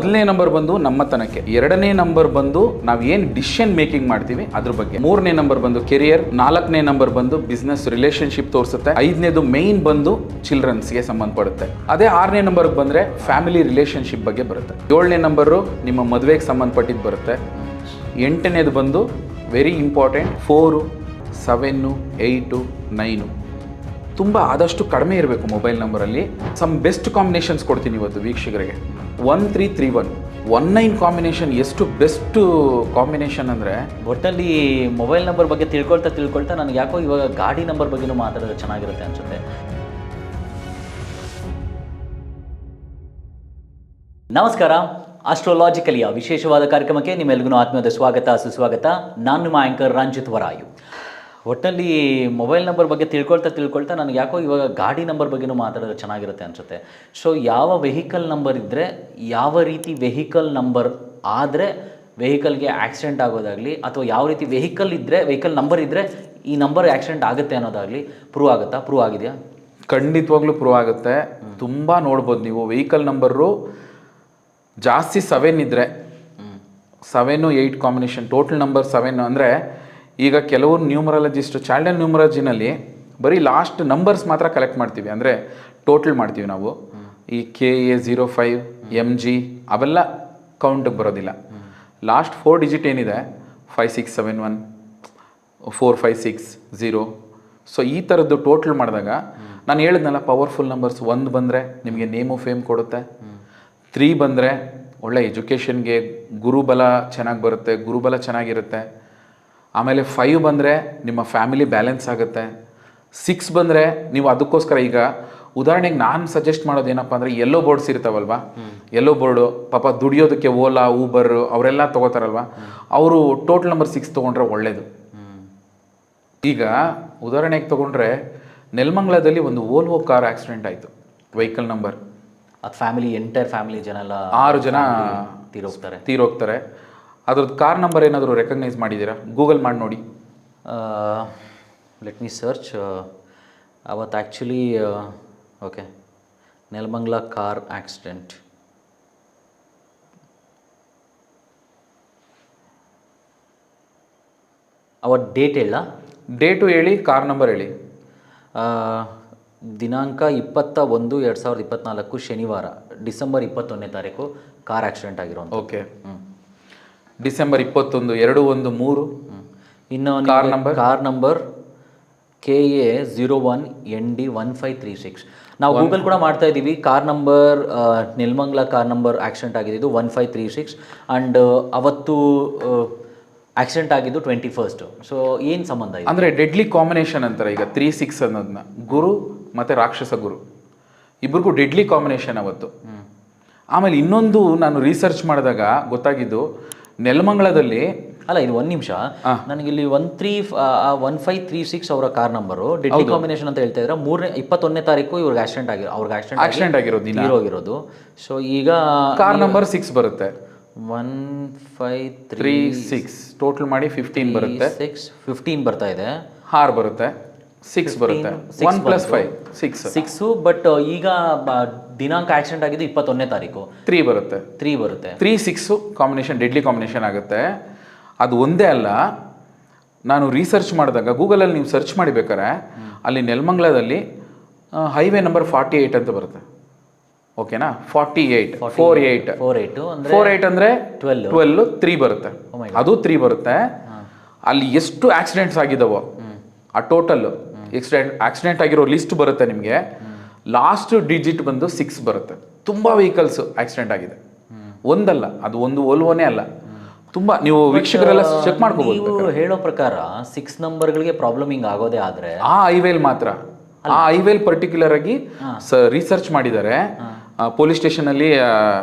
ಮೊದಲನೇ ನಂಬರ್ ಬಂದು ನಮ್ಮತನಕ್ಕೆ, ಎರಡನೇ ನಂಬರ್ ಬಂದು ನಾವು ಏನು ಡಿಸಿಷನ್ ಮೇಕಿಂಗ್ ಮಾಡ್ತೀವಿ ಅದ್ರ ಬಗ್ಗೆ, ಮೂರನೇ ನಂಬರ್ ಬಂದು ಕೆರಿಯರ್, ನಾಲ್ಕನೇ ನಂಬರ್ ಬಂದು ಬಿಸ್ನೆಸ್ ರಿಲೇಶನ್ಶಿಪ್ ತೋರಿಸುತ್ತೆ, ಐದನೇದು ಮೇನ್ ಬಂದು ಚಿಲ್ಡ್ರನ್ಸ್ಗೆ ಸಂಬಂಧಪಡುತ್ತೆ. ಅದೇ ಆರನೇ ನಂಬರ್ಗೆ ಬಂದರೆ ಫ್ಯಾಮಿಲಿ ರಿಲೇಶನ್ಶಿಪ್ ಬಗ್ಗೆ ಬರುತ್ತೆ. ಏಳನೇ ನಂಬರು ನಿಮ್ಮ ಮದುವೆಗೆ ಸಂಬಂಧಪಟ್ಟಿದ್ದು ಬರುತ್ತೆ. ಎಂಟನೇದು ಬಂದು ವೆರಿ ಇಂಪಾರ್ಟೆಂಟ್ 4, 7, 8, 9. ತುಂಬ ಆದಷ್ಟು ಕಡಿಮೆ ಇರಬೇಕು ಮೊಬೈಲ್ ನಂಬರಲ್ಲಿ. ಸಮ್ ಬೆಸ್ಟ್ ಕಾಂಬಿನೇಷನ್ಸ್ ಕೊಡ್ತೀನಿ ಇವತ್ತು ವೀಕ್ಷಕರಿಗೆ. 1331 19 ಕಾಂಬಿನೇಷನ್ ಎಷ್ಟು ಬೆಸ್ಟ್ ಕಾಂಬಿನೇಷನ್ ಅಂದರೆ, ಒಟ್ಟಲ್ಲಿ ಮೊಬೈಲ್ ನಂಬರ್ ಬಗ್ಗೆ ತಿಳ್ಕೊಳ್ತಾ ನನಗೆ ಯಾಕೋ ಇವಾಗ ಗಾಡಿ ನಂಬರ್ ಬಗ್ಗೆನೂ ಮಾತಾಡೋದು ಚೆನ್ನಾಗಿರುತ್ತೆ ಅನ್ಸುತ್ತೆ. ನಮಸ್ಕಾರ, ಆಸ್ಟ್ರೋಲಾಜಿಕಲಿಯ ವಿಶೇಷವಾದ ಕಾರ್ಯಕ್ರಮಕ್ಕೆ ನಿಮ್ಮೆಲ್ರಿಗೂ ಆತ್ಮೀಯದ ಸ್ವಾಗತ ಸುಸ್ವಾಗತ. ನಾನು ನಿಮ್ಮ ಆ್ಯಂಕರ್ ರಂಜಿತ್ ವರಾಯು. ಒಟ್ಟಲ್ಲಿ ಮೊಬೈಲ್ ನಂಬರ್ ಬಗ್ಗೆ ತಿಳ್ಕೊಳ್ತಾ ನನಗೆ ಯಾಕೋ ಇವಾಗ ಗಾಡಿ ನಂಬರ್ ಬಗ್ಗೆನೂ ಮಾತಾಡೋದು ಚೆನ್ನಾಗಿರುತ್ತೆ ಅನಿಸುತ್ತೆ. ಸೊ ಯಾವ ವೆಹಿಕಲ್ ನಂಬರ್ ಇದ್ದರೆ, ಯಾವ ರೀತಿ ವೆಹಿಕಲ್ ನಂಬರ್ ಆದರೆ ವೆಹಿಕಲ್ಗೆ ಆಕ್ಸಿಡೆಂಟ್ ಆಗೋದಾಗಲಿ, ಅಥವಾ ಯಾವ ರೀತಿ ವೆಹಿಕಲ್ ನಂಬರ್ ಇದ್ದರೆ ಈ ನಂಬರ್ ಆಕ್ಸಿಡೆಂಟ್ ಆಗುತ್ತೆ ಅನ್ನೋದಾಗಲಿ ಪ್ರೂವ್ ಆಗಿದೆಯಾ? ಖಂಡಿತವಾಗ್ಲೂ ಪ್ರೂವ್ ಆಗುತ್ತೆ. ತುಂಬ ನೋಡ್ಬೋದು ನೀವು. ವೆಹಿಕಲ್ ನಂಬರು ಜಾಸ್ತಿ 7 ಇದ್ದರೆ, 7, 8 ಕಾಂಬಿನೇಷನ್, ಟೋಟಲ್ ನಂಬರ್ 7 ಅಂದರೆ, ಈಗ ಕೆಲವು ನ್ಯೂಮರಾಲಜಿಸ್ಟ್ ಚೈಲ್ಡ್ ನ್ಯೂಮರಾಲಜಿನಲ್ಲಿ ಬರೀ ಲಾಸ್ಟ್ ನಂಬರ್ಸ್ ಮಾತ್ರ ಕಲೆಕ್ಟ್ ಮಾಡ್ತೀವಿ, ಅಂದರೆ ಟೋಟಲ್ ಮಾಡ್ತೀವಿ ನಾವು. ಈ KA05 MG ಅವೆಲ್ಲ ಕೌಂಟಿಗೆ ಬರೋದಿಲ್ಲ. ಲಾಸ್ಟ್ 4 ಡಿಜಿಟ್ ಏನಿದೆ 5671 4560. ಸೊ ಈ ಥರದ್ದು ಟೋಟಲ್ ಮಾಡಿದಾಗ ನಾನು ಹೇಳಿದ್ನಲ್ಲ, ಪವರ್ಫುಲ್ ನಂಬರ್ಸ್. 1 ಬಂದರೆ ನಿಮಗೆ ನೇಮು ಫೇಮ್ ಕೊಡುತ್ತೆ. 3 ಬಂದರೆ ಒಳ್ಳೆ ಎಜುಕೇಷನ್ಗೆ ಗುರುಬಲ ಚೆನ್ನಾಗಿ ಬರುತ್ತೆ, ಗುರುಬಲ ಚೆನ್ನಾಗಿರುತ್ತೆ. ಆಮೇಲೆ 5 ಬಂದರೆ ನಿಮ್ಮ ಫ್ಯಾಮಿಲಿ ಬ್ಯಾಲೆನ್ಸ್ ಆಗುತ್ತೆ. 6 ಬಂದರೆ ನೀವು ಅದಕ್ಕೋಸ್ಕರ, ಈಗ ಉದಾಹರಣೆಗೆ ನಾನು ಸಜೆಸ್ಟ್ ಮಾಡೋದೇನಪ್ಪ ಅಂದರೆ, ಎಲ್ಲೋ ಬೋರ್ಡ್ಸ್ ಇರ್ತಾವಲ್ವ, ಎಲ್ಲೋ ಬೋರ್ಡು ಪಾಪ ದುಡಿಯೋದಕ್ಕೆ ಓಲಾ ಊಬರ್ ಅವರೆಲ್ಲ ತೊಗೋತಾರಲ್ವ, ಅವರು ಟೋಟಲ್ ನಂಬರ್ 6 ತೊಗೊಂಡ್ರೆ ಒಳ್ಳೆಯದು. ಈಗ ಉದಾಹರಣೆಗೆ ತೊಗೊಂಡ್ರೆ, ನೆಲಮಂಗಲದಲ್ಲಿ ಒಂದು ಓಲ್ವೋ ಕಾರ್ ಆಕ್ಸಿಡೆಂಟ್ ಆಯಿತು. ವೆಹಿಕಲ್ ನಂಬರ್ ಅದು ಎಂಟೈರ್ ಫ್ಯಾಮಿಲಿ ಜನ ಎಲ್ಲ 6 ಜನ ತೀರೋಗ್ತಾರೆ. ಅದ್ರದ್ದು ಕಾರ್ ನಂಬರ್ ಏನಾದರೂ ರೆಕಗ್ನೈಸ್ ಮಾಡಿದ್ದೀರಾ? ಗೂಗಲ್ ಮಾಡಿ ನೋಡಿ. Let me search. ಅವತ್ತು actually okay, Nelamangala car accident. ಅವತ್ತು ಡೇಟ್ ಡೇಟು ಹೇಳಿ, ಕಾರ್ ನಂಬರ್ ಹೇಳಿ. ದಿನಾಂಕ 21/2024 ಶನಿವಾರ, ಡಿಸೆಂಬರ್ 21ನೇ ತಾರೀಕು ಕಾರ್ ಆಕ್ಸಿಡೆಂಟ್ ಆಗಿರೋದು. Okay, December 21, 213. ಇನ್ನು ಕಾರ್ ನಂಬರ್ KA01ND1536. ನಾವು ಗೂಗಲ್ ಕೂಡ ಮಾಡ್ತಾ ಇದ್ದೀವಿ. Car number Nelamangala car number accident ಆಗಿದ್ದು 1536 ಆ್ಯಂಡ್ ಅವತ್ತು ಆಕ್ಸಿಡೆಂಟ್ ಆಗಿದ್ದು 21st. ಸೊ ಏನು ಸಂಬಂಧ ಇದೆ ಅಂದರೆ ಡೆಡ್ಲಿ ಕಾಂಬಿನೇಷನ್ ಅಂತಾರೆ. ಈಗ 36 ಅನ್ನೋದನ್ನ ಗುರು ಮತ್ತು ರಾಕ್ಷಸ ಗುರು ಇಬ್ಬರಿಗೂ ಡೆಡ್ಲಿ ಕಾಂಬಿನೇಷನ್ ಅವತ್ತು. ಆಮೇಲೆ ಇನ್ನೊಂದು ನಾನು ರಿಸರ್ಚ್ ಮಾಡಿದಾಗ ಗೊತ್ತಾಗಿದ್ದು, ನೆಲಮಂಗಲದಲ್ಲಿ ಅಲ್ಲ, ಇದು 1 ನಿಮಿಷ, ನನಗಿಲ್ಲಿ 1536 ಅವರ ಕಾರ್ ನಂಬರು ಡೆಡ್ಲಿ ಕಾಂಬಿನೇಷನ್ ಅಂತ ಹೇಳ್ತಾ ಇದ್ರೆ, 21ನೇ ತಾರೀಕು ಇವ್ರಿಗೆ ಆಕ್ಸಿಡೆಂಟ್ ಆಗಿರೋದು. ಸೊ ಈಗ ಕಾರ್ ನಂಬರ್ 6 ಬರುತ್ತೆ. 1536 ಟೋಟಲ್ ಮಾಡಿ 15 ಬರುತ್ತೆ. 15 ಬರ್ತಾ ಇದೆ. 6 ಬರುತ್ತೆ, 6 ಬರುತ್ತೆ. 1 + 5 6. ಬಟ್ ಈಗ ದಿನಾಂಕ ಆಕ್ಸಿಡೆಂಟ್ ಆಗಿದ್ದು 21ನೇ ತಾರೀಕು. 3 ಬರುತ್ತೆ. 3, 6 ಕಾಂಬಿನೇಷನ್ ಡೆಡ್ಲಿ ಕಾಂಬಿನೇಷನ್ ಆಗುತ್ತೆ. ಅದು ಒಂದೇ ಅಲ್ಲ, ನಾನು ರಿಸರ್ಚ್ ಮಾಡಿದಾಗ ಗೂಗಲಲ್ಲಿ ನೀವು ಸರ್ಚ್ ಮಾಡಿಬೇಕಾರೆ ಅಲ್ಲಿ ನೆಲಮಂಗಲದಲ್ಲಿ ಹೈವೇ ನಂಬರ್ 48 ಅಂತ ಬರುತ್ತೆ. ಓಕೆನಾ? 48 ಅಂದರೆ 12, 3 ಬರುತ್ತೆ. ಅದು 3 ಬರುತ್ತೆ. ಅಲ್ಲಿ ಎಷ್ಟು ಆಕ್ಸಿಡೆಂಟ್ಸ್ ಆಗಿದಾವೋ ಆ ಟೋಟಲ್ ಆಕ್ಸಿಡೆಂಟ್ ಆಗಿರೋ ಲಿಸ್ಟ್ ಬರುತ್ತೆ ನಿಮಗೆ. ಲಾಸ್ಟ್ ಡಿಜಿಟ್ ಬಂದು 6 ಬರುತ್ತೆ. ತುಂಬ ವೆಹಿಕಲ್ಸ್ ಆಕ್ಸಿಡೆಂಟ್ ಆಗಿದೆ, ಒಂದಲ್ಲ, ಅದು ಒಂದು ಓಲ್ವೋನೇ ಅಲ್ಲ, ತುಂಬ. ನೀವು ವೀಕ್ಷಕರೆಲ್ಲ ಚೆಕ್ ಮಾಡ್ಕೋಬಹುದು. ಹೇಳೋ ಪ್ರಕಾರ 6 ನಂಬರ್ಗಳಿಗೆ ಪ್ರಾಬ್ಲಮ್ ಹಿಂಗೆ ಆಗೋದೇ ಆದರೆ ಆ ಹೈವೇಲ್ ಮಾತ್ರ, ಆ ಹೈವೇಲ್ ಪರ್ಟಿಕ್ಯುಲರ್ ಆಗಿ ರಿಸರ್ಚ್ ಮಾಡಿದ್ದಾರೆ. ಪೊಲೀಸ್ ಸ್ಟೇಷನಲ್ಲಿ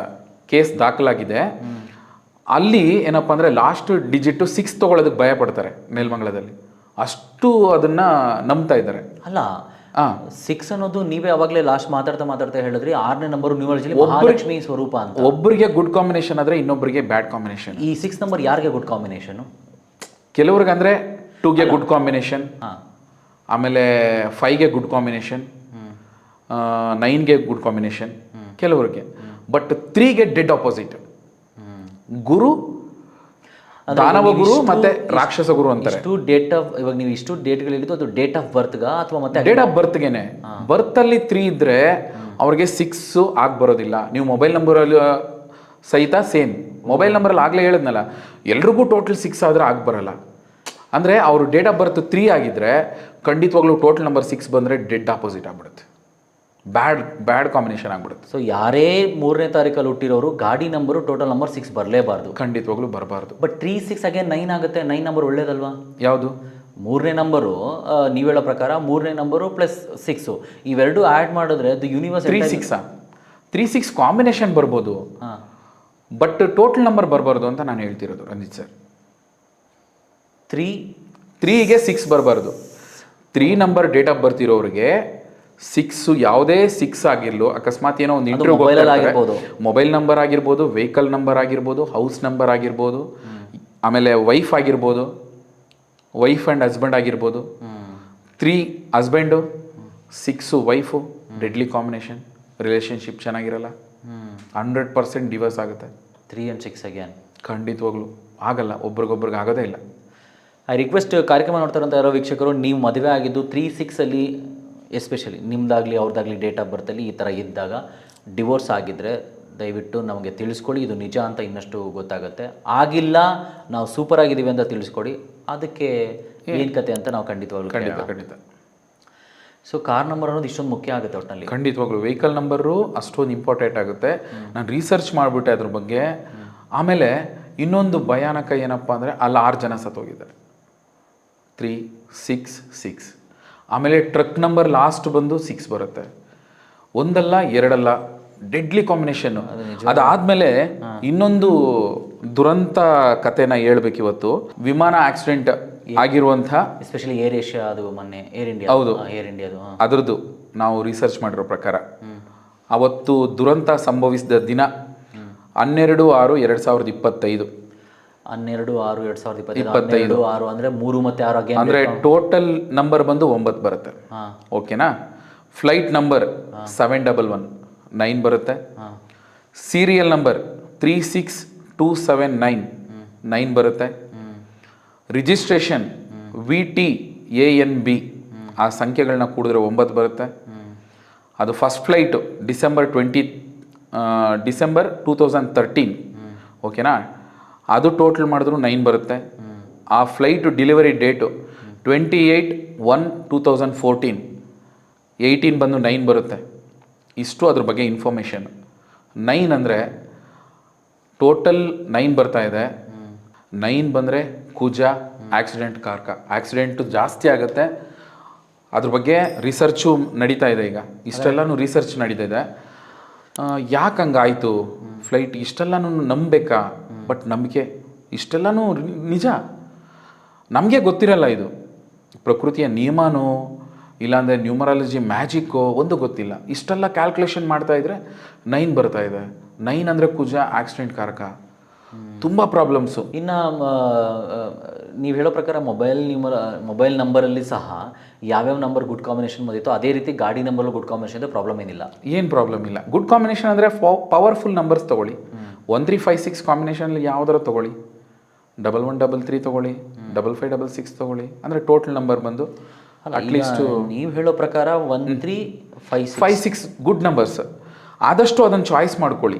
ಕೇಸ್ ದಾಖಲಾಗಿದೆ. ಅಲ್ಲಿ ಏನಪ್ಪ ಅಂದರೆ ಲಾಸ್ಟ್ ಡಿಜಿಟ್ 6 ತೊಗೊಳೋದಕ್ಕೆ ಭಯ ಪಡ್ತಾರೆ ನೆಲಮಂಗಲದಲ್ಲಿ. ಅಷ್ಟು ಅದನ್ನ ನಂಬ್ತಾ ಇದ್ದಾರೆ. ಅಲ್ಲ, 6 ಅನ್ನೋದು ನೀವೇ ಅವಾಗಲೇ ಲಾಸ್ಟ್ ಮಾತಾಡ್ತಾ ಹೇಳಿದ್ರಿ, 6ನೇ ನಂಬರ್ ನ್ಯೂಮರಾಲಜಿಲಿ ಮಹಾಲಕ್ಷ್ಮಿ ಸ್ವರೂಪ ಅಂತ. ಒಬ್ಬರಿಗೆ ಗುಡ್ ಕಾಂಬಿನೇಷನ್ ಆದರೆ ಇನ್ನೊಬ್ಬರಿಗೆ ಬ್ಯಾಡ್ ಕಾಂಬಿನೇಷನ್. ಈ 6 ನಂಬರ್ ಯಾರಿಗೆ ಗುಡ್ ಕಾಂಬಿನೇಷನ್? ಕೆಲವ್ರಿಗೆ ಅಂದರೆ 2ಗೆ ಗುಡ್ ಕಾಂಬಿನೇಷನ್, ಆಮೇಲೆ 5ಗೆ ಗುಡ್ ಕಾಂಬಿನೇಷನ್, 9ಗೆ ಗುಡ್ ಕಾಂಬಿನೇಷನ್ ಕೆಲವ್ರಿಗೆ. ಬಟ್ 3ಗೆ ಡೆಡ್ ಆಪೋಸಿಟ್. ಗುರು, ದಾನವ ಗುರು ಮತ್ತೆ ರಾಕ್ಷಸ ಗುರು ಅಂತಾರೆ. ಇಷ್ಟು ಡೇಟ್ ಆಫ್, ಇವಾಗ ನೀವು ಇಷ್ಟು ಡೇಟ್ಗಳು ಹೇಳಿದ್ದು ಅದು ಡೇಟ್ ಆಫ್ ಬರ್ತ್ಗ ಅಥವಾ ಮತ್ತೆ ಡೇಟ್ ಆಫ್ ಬರ್ತ್ಗೆನೆ. ಬರ್ತಲ್ಲಿ 3 ಇದ್ರೆ ಅವ್ರಿಗೆ 6 ಆಗಿ ಬರೋದಿಲ್ಲ. ನೀವು ಮೊಬೈಲ್ ನಂಬರಲ್ಲಿ ಸಹಿತ ಸೇಮ್ ಮೊಬೈಲ್ ನಂಬರಲ್ಲಿ ಆಗಲೇ ಹೇಳಿದ್ನಲ್ಲ, ಎಲ್ರಿಗೂ ಟೋಟಲ್ 6 ಆದರೆ ಆಗಿ ಬರಲ್ಲ. ಅಂದರೆ ಅವರು ಡೇಟ್ ಆಫ್ ಬರ್ತ್ 3 ಆಗಿದ್ರೆ ಖಂಡಿತವಾಗ್ಲೂ ಟೋಟಲ್ ನಂಬರ್ 6 ಬಂದರೆ ಡೆಡ್ ಆಪೋಸಿಟ್ ಆಗ್ಬಿಡುತ್ತೆ, ಬ್ಯಾಡ್ ಕಾಂಬಿನೇಷನ್ ಆಗ್ಬಿಡುತ್ತೆ. ಸೊ ಯಾರೇ 3ನೇ ತಾರೀಕಲ್ಲಿ ಹುಟ್ಟಿರೋರು ಗಾಡಿ ನಂಬರು ಟೋಟಲ್ ನಂಬರ್ 6 ಬರಲೇಬಾರ್ದು, ಖಂಡಿತವಾಗ್ಲೂ ಬರಬಾರ್ದು. ಬಟ್ 3 6 ಅಗೇನ್ 9 ಆಗುತ್ತೆ. 9 ನಂಬರ್ ಒಳ್ಳೇದಲ್ವಾ? ಯಾವುದು? 3ನೇ ನಂಬರು ನೀವು ಹೇಳೋ ಪ್ರಕಾರ 3ನೇ ನಂಬರು ಪ್ಲಸ್ 6 ಇವೆರಡು ಆ್ಯಡ್ ಮಾಡಿದ್ರೆ ಅದು ಯೂನಿವರ್ಸ್ 3 6 ಕಾಂಬಿನೇಷನ್ ಬರ್ಬೋದು, ಬಟ್ ಟೋಟಲ್ ನಂಬರ್ ಬರಬಾರ್ದು ಅಂತ ನಾನು ಹೇಳ್ತಿರೋದು ರಂಜಿತ್ ಸರ್. 3ಗೆ 6 ಬರಬಾರ್ದು. 3 ನಂಬರ್ ಡೇಟ್ ಆಫ್ ಬರ್ತ್ ಇರೋರಿಗೆ 6 ಯಾವುದೇ 6 ಆಗಿರ್ಲು, ಅಕಸ್ಮಾತ್ ಏನೋ ಒಂದು ಇಂಟರ್ವ್ಯೂ ಮೊಬೈಲ್ ನಂಬರ್ ಆಗಿರ್ಬೋದು, ವೆಹಿಕಲ್ ನಂಬರ್ ಆಗಿರ್ಬೋದು, ಹೌಸ್ ನಂಬರ್ ಆಗಿರ್ಬೋದು, ಆಮೇಲೆ ವೈಫ್ ಆಗಿರ್ಬೋದು, ವೈಫ್ ಆ್ಯಂಡ್ ಹಸ್ಬೆಂಡ್ ಆಗಿರ್ಬೋದು. 3 husband, 6 wife, deadly combination, relationship ಚೆನ್ನಾಗಿರಲ್ಲ, 100% ಡಿವೋರ್ಸ್ ಆಗುತ್ತೆ. 3 and 6 ಅಗೇನ್ ಖಂಡಿತವಾಗ್ಲೂ ಆಗಲ್ಲ, ಒಬ್ರಿಗೊಬ್ರಿಗೆ ಆಗೋದೇ ಇಲ್ಲ. ಐ ರಿಕ್ವೆಸ್ಟ್ ಕಾರ್ಯಕ್ರಮ ನೋಡ್ತಾರಂತ ಯಾರೋ ವೀಕ್ಷಕರು, ನೀವು ಮದುವೆ ಆಗಿದ್ದು 3 6 ಎಸ್ಪೆಷಲಿ ನಿಮ್ಮದಾಗಲಿ ಅವ್ರದ್ದಾಗಲಿ ಡೇಟ್ ಆಫ್ ಬರ್ತಲ್ಲಿ ಈ ಥರ ಇದ್ದಾಗ ಡಿವೋರ್ಸ್ ಆಗಿದ್ದರೆ ದಯವಿಟ್ಟು ನಮಗೆ ತಿಳಿಸ್ಕೊಡಿ, ಇದು ನಿಜ ಅಂತ ಇನ್ನಷ್ಟು ಗೊತ್ತಾಗುತ್ತೆ. ಆಗಿಲ್ಲ ನಾವು ಸೂಪರ್ ಆಗಿದ್ದೀವಿ ಅಂತ ತಿಳಿಸ್ಕೊಡಿ, ಅದಕ್ಕೆ ಏನು ಕತೆ ಅಂತ ನಾವು ಖಂಡಿತ. ಸೊ ಕಾರ್ ನಂಬರ್ ಅನ್ನೋದು ಇಷ್ಟೊಂದು ಮುಖ್ಯ ಆಗುತ್ತೆ ಒಟ್ಟಿನಲ್ಲಿ. ಖಂಡಿತವಾಗ್ಲೂ ವೆಹಿಕಲ್ ನಂಬರು ಅಷ್ಟೊಂದು ಇಂಪಾರ್ಟೆಂಟ್ ಆಗುತ್ತೆ. ನಾನು ರಿಸರ್ಚ್ ಮಾಡಿಬಿಟ್ಟೆ ಅದ್ರ ಬಗ್ಗೆ. ಆಮೇಲೆ ಇನ್ನೊಂದು ಭಯಾನಕ ಏನಪ್ಪ ಅಂದರೆ ಅಲ್ಲಿ 6 ಜನ ಸತ್ತೋಗಿದ್ದಾರೆ. 3 6 6. ಆಮೇಲೆ ಟ್ರಕ್ ನಂಬರ್ ಲಾಸ್ಟ್ ಬಂದು 6 ಬರುತ್ತೆ. ಒಂದಲ್ಲ ಎರಡಲ್ಲ, ಡೆಡ್ಲಿ ಕಾಂಬಿನೇಷನ್ನು. ಅದಾದಮೇಲೆ ಇನ್ನೊಂದು ದುರಂತ ಕಥೆನ ಹೇಳ್ಬೇಕಿವತ್ತು. ವಿಮಾನ ಆಕ್ಸಿಡೆಂಟ್ ಆಗಿರುವಂಥ, ಎಸ್ಪೆಷಲಿ ಏರ್ ಏಷ್ಯಾ, ಅದು ಮೊನ್ನೆ ಏರ್ ಇಂಡಿಯಾ. ಹೌದು, ಏರ್ ಇಂಡಿಯಾದು ಅದರದ್ದು ನಾವು ರಿಸರ್ಚ್ ಮಾಡಿರೋ ಪ್ರಕಾರ ಅವತ್ತು ದುರಂತ ಸಂಭವಿಸಿದ ದಿನ 12/6/2025. 12/6/2025 6 ಅಂದರೆ 3 ಮತ್ತು 6 ಅಂದರೆ ಟೋಟಲ್ ನಂಬರ್ ಬಂದು 9 ಬರುತ್ತೆ. ಓಕೆನಾ? ಫ್ಲೈಟ್ ನಂಬರ್ 711 9 ಬರುತ್ತೆ. ಸೀರಿಯಲ್ ನಂಬರ್ 36279 9 ಬರುತ್ತೆ. ರಿಜಿಸ್ಟ್ರೇಷನ್ VTANB ಆ ಸಂಖ್ಯೆಗಳನ್ನ ಕೂಡಿದ್ರೆ 9 ಬರುತ್ತೆ. ಅದು ಫಸ್ಟ್ ಫ್ಲೈಟು ಡಿಸೆಂಬರ್ 2013. ಓಕೆನಾ? ಅದು ಟೋಟಲ್ ಮಾಡಿದ್ರು 9 ಬರುತ್ತೆ. ಆ ಫ್ಲೈಟು ಡೆಲಿವರಿ ಡೇಟು 28/1/2014. 18 ಬಂದು 9 ಬರುತ್ತೆ. ಇಷ್ಟು ಅದ್ರ ಬಗ್ಗೆ ಇನ್ಫಾರ್ಮೇಷನ್. 9 ಅಂದರೆ ಟೋಟಲ್ 9 ಬರ್ತಾ ಇದೆ. 9 ಬಂದರೆ ಕುಜ ಆಕ್ಸಿಡೆಂಟ್ ಕಾರ್ಕ, ಆಕ್ಸಿಡೆಂಟು ಜಾಸ್ತಿ ಆಗುತ್ತೆ. ಅದ್ರ ಬಗ್ಗೆ ರಿಸರ್ಚು ನಡೀತಾ ಇದೆ ಈಗ. ಇಷ್ಟೆಲ್ಲನೂ ರಿಸರ್ಚ್ ನಡೀತಾ ಇದೆ. ಯಾಕೆ ಹಂಗಾಯಿತು ಫ್ಲೈಟ್, ಇಷ್ಟೆಲ್ಲನೂ ನಂಬಬೇಕಾ? ಬಟ್ ನಂಬಿಕೆ ಇಷ್ಟೆಲ್ಲನೂ ನಿಜ, ನಮಗೆ ಗೊತ್ತಿರಲ್ಲ. ಇದು ಪ್ರಕೃತಿಯ ನಿಯಮನೋ ಇಲ್ಲಾಂದರೆ ನ್ಯೂಮರಾಲಜಿ ಮ್ಯಾಜಿಕ್ಕೋ ಒಂದು ಗೊತ್ತಿಲ್ಲ. ಇಷ್ಟೆಲ್ಲ ಕ್ಯಾಲ್ಕುಲೇಷನ್ ಮಾಡ್ತಾ ಇದ್ರೆ 9 ಬರ್ತಾ ಇದೆ. 9 ಅಂದರೆ ಕುಜ ಆಕ್ಸಿಡೆಂಟ್ ಕಾರಕ. ತುಂಬ ಪ್ರಾಬ್ಲಮ್ಸು. ಇನ್ನು ನೀವು ಹೇಳೋ ಪ್ರಕಾರ ಮೊಬೈಲ್ ನಂಬರಲ್ಲಿ ಸಹ ಯಾವ್ಯಾವ ನಂಬರ್ ಗುಡ್ ಕಾಂಬಿನೇಷನ್ ಬಂದಿತ್ತು ಅದೇ ರೀತಿ ಗಾಡಿ ನಂಬರ್ಲು ಗುಡ್ ಕಾಂಬಿನೇಷನ್ ಇದೆ, ಪ್ರಾಬ್ಲಮ್ ಏನಿಲ್ಲ. ಏನು ಪ್ರಾಬ್ಲಮ್ ಇಲ್ಲ. ಗುಡ್ ಕಾಂಬಿನೇಷನ್ ಅಂದರೆ ಪವರ್ಫುಲ್ ನಂಬರ್ಸ್ ತೊಗೊಳ್ಳಿ. 1356 ಕಾಂಬಿನೇಷನಲ್ಲಿ ಯಾವ್ದಾರು ತೊಗೊಳ್ಳಿ, 1133 ತೊಗೊಳ್ಳಿ, 5566 ತೊಗೊಳ್ಳಿ. ಅಂದರೆ ಟೋಟಲ್ ನಂಬರ್ ಬಂದು ಅಟ್ಲೀಸ್ಟ್ ನೀವು ಹೇಳೋ ಪ್ರಕಾರ 1356 ಗುಡ್ ನಂಬರ್ಸ್. ಆದಷ್ಟು ಅದನ್ನು ಚಾಯ್ಸ್ ಮಾಡ್ಕೊಳ್ಳಿ.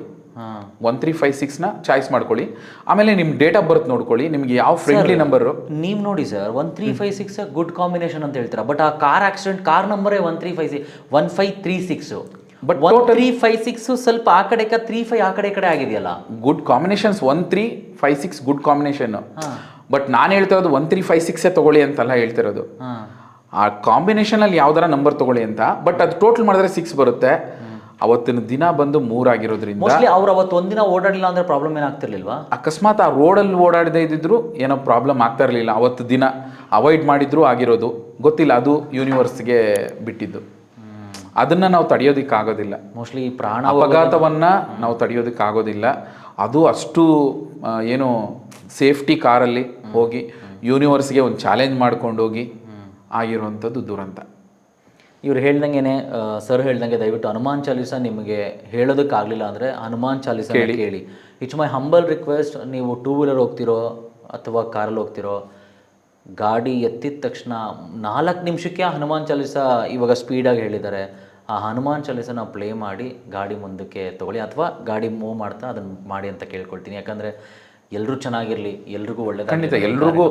1356ನ ಚಾಯ್ಸ್ ಮಾಡ್ಕೊಳ್ಳಿ. ಆಮೇಲೆ ನಿಮ್ಮ ಡೇಟ್ ಆಫ್ ಬರ್ತ್ ನೋಡ್ಕೊಳ್ಳಿ, ನಿಮ್ಗೆ ಯಾವ ಫ್ರೆಂಡ್ಲಿ ನಂಬರು. ನೀವು ನೋಡಿ ಸರ್, 1356 ಗುಡ್ ಕಾಂಬಿನೇಷನ್ ಅಂತ ಹೇಳ್ತೀರಾ, ಬಟ್ ಆ ಕಾರ್ ಆಕ್ಸಿಡೆಂಟ್ ಕಾರ್ ನಂಬರೇ 1536. ಬಟ್ 1356 ಸ್ವಲ್ಪ ಆ ಕಡೆ 35 ಆ ಕಡೆ ಆಗಿದೆಯಲ್ಲ. Good combinations 1356 good combination. But ನಾನು ಹೇಳ್ತಾ ಇರೋದು 1356 ತಗೊಳ್ಳಿ ಅಂತಲ್ಲ ಹೇಳ್ತಿರೋದು. ಆ ಕಾಂಬಿನೇಷನಲ್ಲಿ ಯಾವ್ದಾರ ನಂಬರ್ ತಗೊಳ್ಳಿ ಅಂತ. ಬಟ್ ಅದು ಟೋಟಲ್ ಮಾಡಿದ್ರೆ 6 ಬರುತ್ತೆ. ಅವತ್ತಿನ ದಿನ ಬಂದು 3 ಆಗಿರೋದ್ರಿಂದ ಅವ್ರು ಅವತ್ತು ಒಂದಿನ ಓಡಾಡಲಿಲ್ಲ ಅಂದ್ರೆ ಪ್ರಾಬ್ಲಮ್ ಏನಾಗ್ತಿರ್ಲಿಲ್ವಾ? ಅಕಸ್ಮಾತ್ ಆ ರೋಡಲ್ಲಿ ಓಡಾಡದೇ ಇದ್ದಿದ್ರು ಏನೋ ಪ್ರಾಬ್ಲಮ್ ಆಗ್ತಾ ಇರಲಿಲ್ಲ. ಅವತ್ತು ದಿನ ಅವಾಯ್ಡ್ ಮಾಡಿದ್ರು ಆಗಿರೋದು ಗೊತ್ತಿಲ್ಲ. ಅದು ಯೂನಿವರ್ಸ್ಗೆ ಬಿಟ್ಟಿದ್ದು. ಅದನ್ನು ನಾವು ತಡೆಯೋದಕ್ಕಾಗೋದಿಲ್ಲ. ಮೋಸ್ಟ್ಲಿ ಪ್ರಾಣ ಅಪಘಾತವನ್ನು ನಾವು ತಡೆಯೋದಕ್ಕಾಗೋದಿಲ್ಲ. ಅದು ಅಷ್ಟು ಏನು ಸೇಫ್ಟಿ ಕಾರಲ್ಲಿ ಹೋಗಿ ಯೂನಿವರ್ಸ್ಗೆ ಒಂದು ಚಾಲೆಂಜ್ ಮಾಡ್ಕೊಂಡು ಹೋಗಿ ಆಗಿರುವಂಥದ್ದು ದುರಂತ. ಇವ್ರು ಹೇಳ್ದಂಗೆ ಸರ್ ಹೇಳ್ದಂಗೆ ದಯವಿಟ್ಟು ಹನುಮಾನ್ ಚಾಲೀಸ ನಿಮಗೆ ಹೇಳೋದಕ್ಕಾಗಲಿಲ್ಲ ಅಂದರೆ ಹನುಮಾನ್ ಚಾಲೀಸ ಕೇಳಿ. It's my humble request. ನೀವು ಟೂ ವೀಲರ್ ಹೋಗ್ತಿರೋ ಅಥವಾ ಕಾರಲ್ಲಿ ಹೋಗ್ತಿರೋ, ಗಾಡಿ ಎತ್ತಿದ ತಕ್ಷಣ 4 ನಿಮಿಷಕ್ಕೆ ಹನುಮಾನ್ ಚಾಲೀಸ ಇವಾಗ ಸ್ಪೀಡಾಗಿ ಹೇಳಿದ್ದಾರೆ, ಆ ಹನುಮಾನ್ ಚಾಲೀಸನ ಪ್ಲೇ ಮಾಡಿ ಗಾಡಿ ಮುಂದಕ್ಕೆ ತೊಗೊಳ್ಳಿ, ಅಥವಾ ಗಾಡಿ ಮೂವ್ ಮಾಡ್ತಾ ಅದನ್ನು ಮಾಡಿ ಅಂತ ಕೇಳ್ಕೊಳ್ತೀನಿ. ಯಾಕಂದರೆ ಎಲ್ಲರೂ ಚೆನ್ನಾಗಿರಲಿ, ಎಲ್ರಿಗೂ ಒಳ್ಳೆಯದು. ಖಂಡಿತ ಎಲ್ರಿಗೂ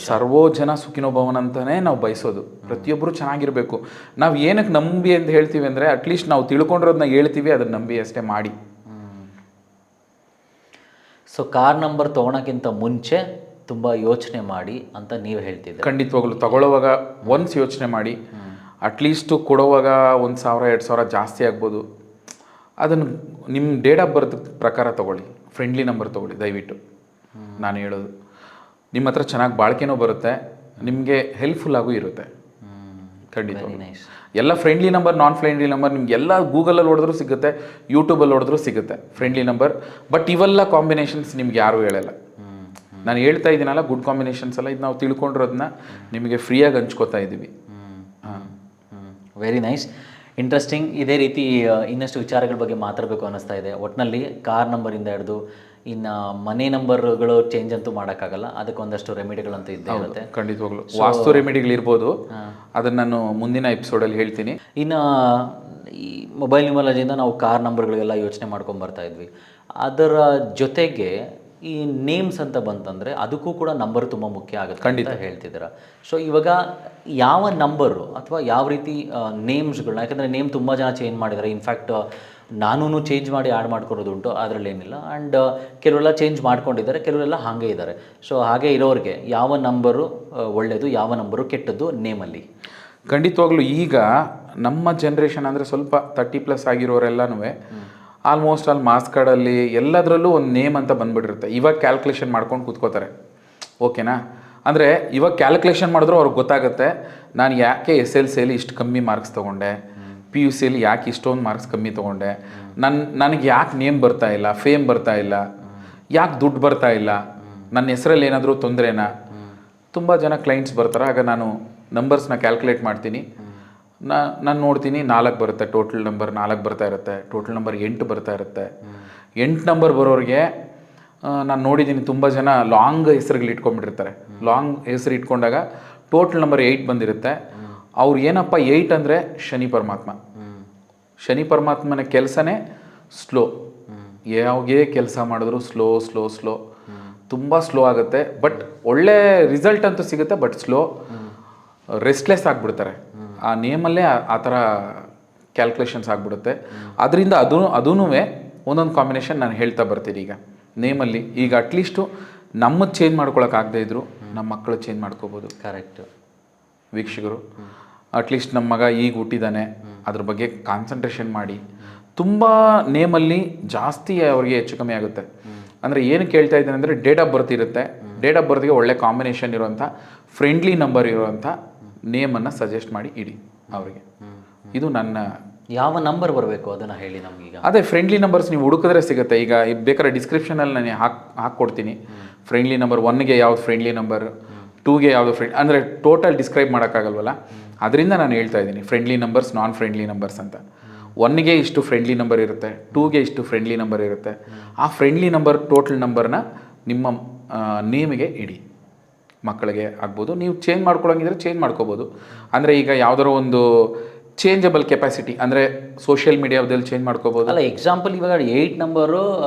ಸರ್ವೋ ಜನ ಸುಖಿನೋ ಭವನ ಅಂತಲೇ ನಾವು ಬಯಸೋದು. ಪ್ರತಿಯೊಬ್ಬರು ಚೆನ್ನಾಗಿರಬೇಕು. ನಾವು ಏನಕ್ಕೆ ನಂಬಿ ಅಂತ ಹೇಳ್ತೀವಿ ಅಂದರೆ ಅಟ್ಲೀಸ್ಟ್ ನಾವು ತಿಳ್ಕೊಂಡಿರೋದನ್ನ ಹೇಳ್ತೀವಿ, ಅದನ್ನು ನಂಬಿ ಅಷ್ಟೇ ಮಾಡಿ. ಸೊ ಕಾರ್ ನಂಬರ್ ತೊಗೊಳಕ್ಕಿಂತ ಮುಂಚೆ ತುಂಬ ಯೋಚನೆ ಮಾಡಿ ಅಂತ ನೀವು ಹೇಳ್ತಿದ್ದೀರಿ. ಖಂಡಿತವಾಗ್ಲು ತಗೊಳ್ಳೋವಾಗ ಒನ್ಸ್ ಯೋಚನೆ ಮಾಡಿ. ಅಟ್ಲೀಸ್ಟು ಕೊಡೋವಾಗ 1,000-2,000 ಜಾಸ್ತಿ ಆಗ್ಬೋದು. ಅದನ್ನು ನಿಮ್ಮ ಡೇಟ್ ಆಫ್ ಬರ್ತ್ ಪ್ರಕಾರ ತೊಗೊಳ್ಳಿ, ಫ್ರೆಂಡ್ಲಿ ನಂಬರ್ ತೊಗೊಳ್ಳಿ ದಯವಿಟ್ಟು. ನಾನು ಹೇಳೋದು ನಿಮ್ಮ ಹತ್ರ ಚೆನ್ನಾಗಿ ಬಾಳ್ಕೆನೂ ಬರುತ್ತೆ, ನಿಮಗೆ ಹೆಲ್ಪ್ಫುಲ್ ಆಗೂ ಇರುತ್ತೆ. ಖಂಡಿತ ಎಲ್ಲ ಫ್ರೆಂಡ್ಲಿ ನಂಬರ್, ನಾನ್ ಫ್ರೆಂಡ್ಲಿ ನಂಬರ್ ನಿಮಗೆಲ್ಲ ಗೂಗಲಲ್ಲಿ ಹೊಡೆದ್ರೂ ಸಿಗುತ್ತೆ, ಯೂಟ್ಯೂಬಲ್ಲಿ ಹೊಡೆದ್ರೂ ಸಿಗುತ್ತೆ ಫ್ರೆಂಡ್ಲಿ ನಂಬರ್. ಬಟ್ ಇವೆಲ್ಲ ಕಾಂಬಿನೇಷನ್ಸ್ ನಿಮ್ಗೆ ಯಾರೂ ಹೇಳಲ್ಲ. ನಾನು ಹೇಳ್ತಾ ಇದ್ದೀನಲ್ಲ, ಗುಡ್ ಕಾಂಬಿನೇಷನ್ಸ್ ಎಲ್ಲ ಇದು ನಾವು ತಿಳ್ಕೊಂಡಿರೋದನ್ನ ನಿಮಗೆ ಫ್ರೀಯಾಗಿ ಹಂಚ್ಕೋತಾ ಇದ್ದೀವಿ. Very nice, interesting. ಇದೇ ರೀತಿ ಇನ್ನಷ್ಟು ವಿಚಾರಗಳ ಬಗ್ಗೆ ಮಾತಾಡಬೇಕು ಅನ್ನಿಸ್ತಾ ಇದೆ. ಒಟ್ಟಿನಲ್ಲಿ ಕಾರ್ ನಂಬರಿಂದ ಹಿಡಿದು ಇನ್ನು ಮನೆ ನಂಬರ್ಗಳು ಚೇಂಜ್ ಅಂತೂ ಮಾಡೋಕ್ಕಾಗಲ್ಲ, ಅದಕ್ಕೊಂದಷ್ಟು ರೆಮಿಡಿಗಳಂತೂ ಇದ್ದೇ ಇರುತ್ತೆ. ಖಂಡಿತವಾಗ್ಲು ವಾಸ್ತು ರೆಮಿಡಿಗಳಿರ್ಬೋದು, ಅದನ್ನು ನಾನು ಮುಂದಿನ ಎಪಿಸೋಡಲ್ಲಿ ಹೇಳ್ತೀನಿ. ಇನ್ನು ಈ ಮೊಬೈಲ್ ನ್ಯೂಮರಾಲಜಿಯಿಂದ ನಾವು ಕಾರ್ ನಂಬರ್ಗಳಿಗೆಲ್ಲ ಯೋಚನೆ ಮಾಡ್ಕೊಂಡು ಬರ್ತಾ ಇದ್ವಿ. ಅದರ ಜೊತೆಗೆ ಈ ನೇಮ್ಸ್ ಅಂತ ಬಂತಂದರೆ ಅದಕ್ಕೂ ಕೂಡ ನಂಬರ್ ತುಂಬ ಮುಖ್ಯ ಆಗುತ್ತೆ ಅಂತ ಹೇಳ್ತಿದ್ದೀರಾ. ಸೊ ಇವಾಗ ಯಾವ ನಂಬರು ಅಥವಾ ಯಾವ ರೀತಿ ನೇಮ್ಸ್ಗಳನ್ನ, ಯಾಕಂದರೆ ನೇಮ್ ತುಂಬ ಜನ ಚೇಂಜ್ ಮಾಡಿದ್ದಾರೆ. ಇನ್ಫ್ಯಾಕ್ಟ್ ನಾನೂ ಚೇಂಜ್ ಮಾಡಿ ಆ್ಯಡ್ ಮಾಡ್ಕೊಡೋದುಂಟು, ಅದರಲ್ಲಿ ಏನಿಲ್ಲ. ಆ್ಯಂಡ್ ಕೆಲವರೆಲ್ಲ ಚೇಂಜ್ ಮಾಡ್ಕೊಂಡಿದ್ದಾರೆ, ಕೆಲವರೆಲ್ಲ ಹಾಗೆ ಇದ್ದಾರೆ. ಸೊ ಹಾಗೆ ಇರೋರಿಗೆ ಯಾವ ನಂಬರು ಒಳ್ಳೆಯದು, ಯಾವ ನಂಬರು ಕೆಟ್ಟದ್ದು ನೇಮಲ್ಲಿ? ಖಂಡಿತವಾಗ್ಲೂ ಈಗ ನಮ್ಮ ಜನ್ರೇಷನ್ ಅಂದರೆ ಸ್ವಲ್ಪ 30+ ಆಗಿರೋರೆಲ್ಲನೂ ಆಲ್ಮೋಸ್ಟ್ ಆಲ್ ಮಾರ್ಕ್ಸ್ ಕಾರ್ಡಲ್ಲಿ ಎಲ್ಲದರಲ್ಲೂ ಒಂದು ನೇಮ್ ಅಂತ ಬಂದುಬಿಟ್ಟಿರುತ್ತೆ. ಇವಾಗ ಕ್ಯಾಲ್ಕುಲೇಷನ್ ಮಾಡ್ಕೊಂಡು ಕೂತ್ಕೋತಾರೆ. ಓಕೆನಾ? ಅಂದರೆ ಇವಾಗ ಕ್ಯಾಲ್ಕುಲೇಷನ್ ಮಾಡಿದ್ರು ಅವ್ರಿಗೆ ಗೊತ್ತಾಗುತ್ತೆ, ನಾನು ಯಾಕೆ SLCಯಲ್ಲಿ ಇಷ್ಟು ಕಮ್ಮಿ ಮಾರ್ಕ್ಸ್ ತೊಗೊಂಡೆ, PUCಯಲ್ಲಿ ಯಾಕೆ ಇಷ್ಟೊಂದು ಮಾರ್ಕ್ಸ್ ಕಮ್ಮಿ ತೊಗೊಂಡೆ, ನನಗೆ ಯಾಕೆ ನೇಮ್ ಬರ್ತಾ ಇಲ್ಲ, ಫೇಮ್ ಬರ್ತಾ ಇಲ್ಲ, ಯಾಕೆ ದುಡ್ಡು ಬರ್ತಾ ಇಲ್ಲ, ನನ್ನ ಹೆಸರಲ್ಲಿ ಏನಾದರೂ ತೊಂದರೆನಾ. ತುಂಬ ಜನ ಕ್ಲೈಂಟ್ಸ್ ಬರ್ತಾರೆ. ಆಗ ನಾನು ನಂಬರ್ಸ್ನ ಕ್ಯಾಲ್ಕುಲೇಟ್ ಮಾಡ್ತೀನಿ. ನಾನು ನೋಡ್ತೀನಿ 4 ಬರುತ್ತೆ, ಟೋಟಲ್ ನಂಬರ್ 4 ಬರ್ತಾ ಇರುತ್ತೆ, ಟೋಟಲ್ ನಂಬರ್ 8 ಬರ್ತಾ ಇರುತ್ತೆ. 8 ನಂಬರ್ ಬರೋರಿಗೆ ನಾನು ನೋಡಿದ್ದೀನಿ, ತುಂಬ ಜನ ಲಾಂಗ್ ಹೆಸರುಗಳು ಇಟ್ಕೊಂಡ್ಬಿಟ್ಟಿರ್ತಾರೆ. ಲಾಂಗ್ ಹೆಸರು ಇಟ್ಕೊಂಡಾಗ ಟೋಟಲ್ ನಂಬರ್ 8 ಬಂದಿರುತ್ತೆ. ಅವ್ರು ಏನಪ್ಪ 8 ಅಂದರೆ ಶನಿ ಪರಮಾತ್ಮ. ಶನಿ ಪರಮಾತ್ಮನ ಕೆಲಸನೇ ಸ್ಲೋ. ಯಾವುದೇ ಕೆಲಸ ಮಾಡಿದ್ರು ಸ್ಲೋ ಸ್ಲೋ ಸ್ಲೋ, ತುಂಬ ಸ್ಲೋ ಆಗುತ್ತೆ. ಬಟ್ ಒಳ್ಳೆ ರಿಸಲ್ಟ್ ಅಂತೂ ಸಿಗುತ್ತೆ, ಬಟ್ ಸ್ಲೋ, ರೆಸ್ಟ್ಲೆಸ್ ಆಗಿಬಿಡ್ತಾರೆ. ಆ ನೇಮಲ್ಲೇ ಆ ಥರ ಕ್ಯಾಲ್ಕುಲೇಷನ್ಸ್ ಆಗಿಬಿಡುತ್ತೆ. ಅದರಿಂದ ಅದೂ ಒಂದೊಂದು ಕಾಂಬಿನೇಷನ್ ನಾನು ಹೇಳ್ತಾ ಬರ್ತೀನಿ. ಈಗ ನೇಮಲ್ಲಿ ಈಗ ಅಟ್ಲೀಸ್ಟು ನಮ್ಮದು ಚೇಂಜ್ ಮಾಡ್ಕೊಳಕ್ಕಾಗದೇ ಇದ್ರು ನಮ್ಮ ಮಕ್ಕಳು ಚೇಂಜ್ ಮಾಡ್ಕೋಬೋದು. ಕರೆಕ್ಟು ವೀಕ್ಷಕರು, ಅಟ್ಲೀಸ್ಟ್ ನಮ್ಮ ಮಗ ಈಗ ಹುಟ್ಟಿದ್ದಾನೆ, ಅದ್ರ ಬಗ್ಗೆ ಕಾನ್ಸಂಟ್ರೇಷನ್ ಮಾಡಿ. ತುಂಬ ನೇಮಲ್ಲಿ ಜಾಸ್ತಿ ಅವ್ರಿಗೆ ಹೆಚ್ಚು ಕಮ್ಮಿ ಆಗುತ್ತೆ. ಅಂದರೆ ಏನು ಕೇಳ್ತಾ ಇದ್ದೇನೆ ಅಂದರೆ ಡೇಟ್ ಆಫ್ ಬರ್ತ್ ಇರುತ್ತೆ. ಡೇಟ್ ಆಫ್ ಬರ್ತ್ಗೆ ಒಳ್ಳೆ ಕಾಂಬಿನೇಷನ್ ಇರುವಂಥ ಫ್ರೆಂಡ್ಲಿ ನಂಬರ್ ಇರುವಂಥ ನೇಮನ್ನು ಸಜೆಸ್ಟ್ ಮಾಡಿ ಇಡಿ ಅವರಿಗೆ. ಇದು ನನ್ನ ಯಾವ ನಂಬರ್ ಬರಬೇಕು ಅದನ್ನು ಹೇಳಿ ನಮಗೀಗ. ಅದೇ ಫ್ರೆಂಡ್ಲಿ ನಂಬರ್ಸ್ ನೀವು ಹುಡುಕಿದ್ರೆ ಸಿಗುತ್ತೆ. ಈಗ ಬೇಕಾದ್ರೆ ಡಿಸ್ಕ್ರಿಪ್ಷನಲ್ಲಿ ನಾನು ಹಾಕ್ಕೊಡ್ತೀನಿ. ಫ್ರೆಂಡ್ಲಿ ನಂಬರ್ 1ಗೆ ಯಾವ್ದು ಫ್ರೆಂಡ್ಲಿ ನಂಬರ್, 2ಗೆ ಯಾವುದು ಫ್ರೆಂಡ್, ಅಂದರೆ ಟೋಟಲ್ ಡಿಸ್ಕ್ರೈಬ್ ಮಾಡೋಕ್ಕಾಗಲ್ವಲ್ಲ, ಅದರಿಂದ ನಾನು ಹೇಳ್ತಾ ಇದ್ದೀನಿ ಫ್ರೆಂಡ್ಲಿ ನಂಬರ್ಸ್, ನಾನ್ ಫ್ರೆಂಡ್ಲಿ ನಂಬರ್ಸ್ ಅಂತ. 1ಗೆ ಇಷ್ಟು ಫ್ರೆಂಡ್ಲಿ ನಂಬರ್ ಇರುತ್ತೆ, 2ಗೆ ಇಷ್ಟು ಫ್ರೆಂಡ್ಲಿ ನಂಬರ್ ಇರುತ್ತೆ. ಆ ಫ್ರೆಂಡ್ಲಿ ನಂಬರ್ ಟೋಟಲ್ ನಂಬರ್ನ ನಿಮ್ಮ ನೇಮಿಗೆ ಇಡಿ. ಮಕ್ಕಳಿಗೆ ಆಗ್ಬೋದು, ನೀವು ಚೇಂಜ್ ಮಾಡ್ಕೊಳ್ಳೋಂಗಿದ್ರೆ ಚೇಂಜ್ ಮಾಡ್ಕೋಬೋದು. ಅಂದರೆ ಈಗ ಯಾವುದಾದ್ರು ಒಂದು ಚೇಂಜಬಲ್ ಕೆಪಾಸಿಟಿ, ಅಂದರೆ ಸೋಷಿಯಲ್ ಮೀಡಿಯಾದಲ್ಲಿ ಚೇಂಜ್ ಮಾಡ್ಕೋಬೋದು. ಅಲ್ಲ, ಎಕ್ಸಾಂಪಲ್ ಇವಾಗ 8 number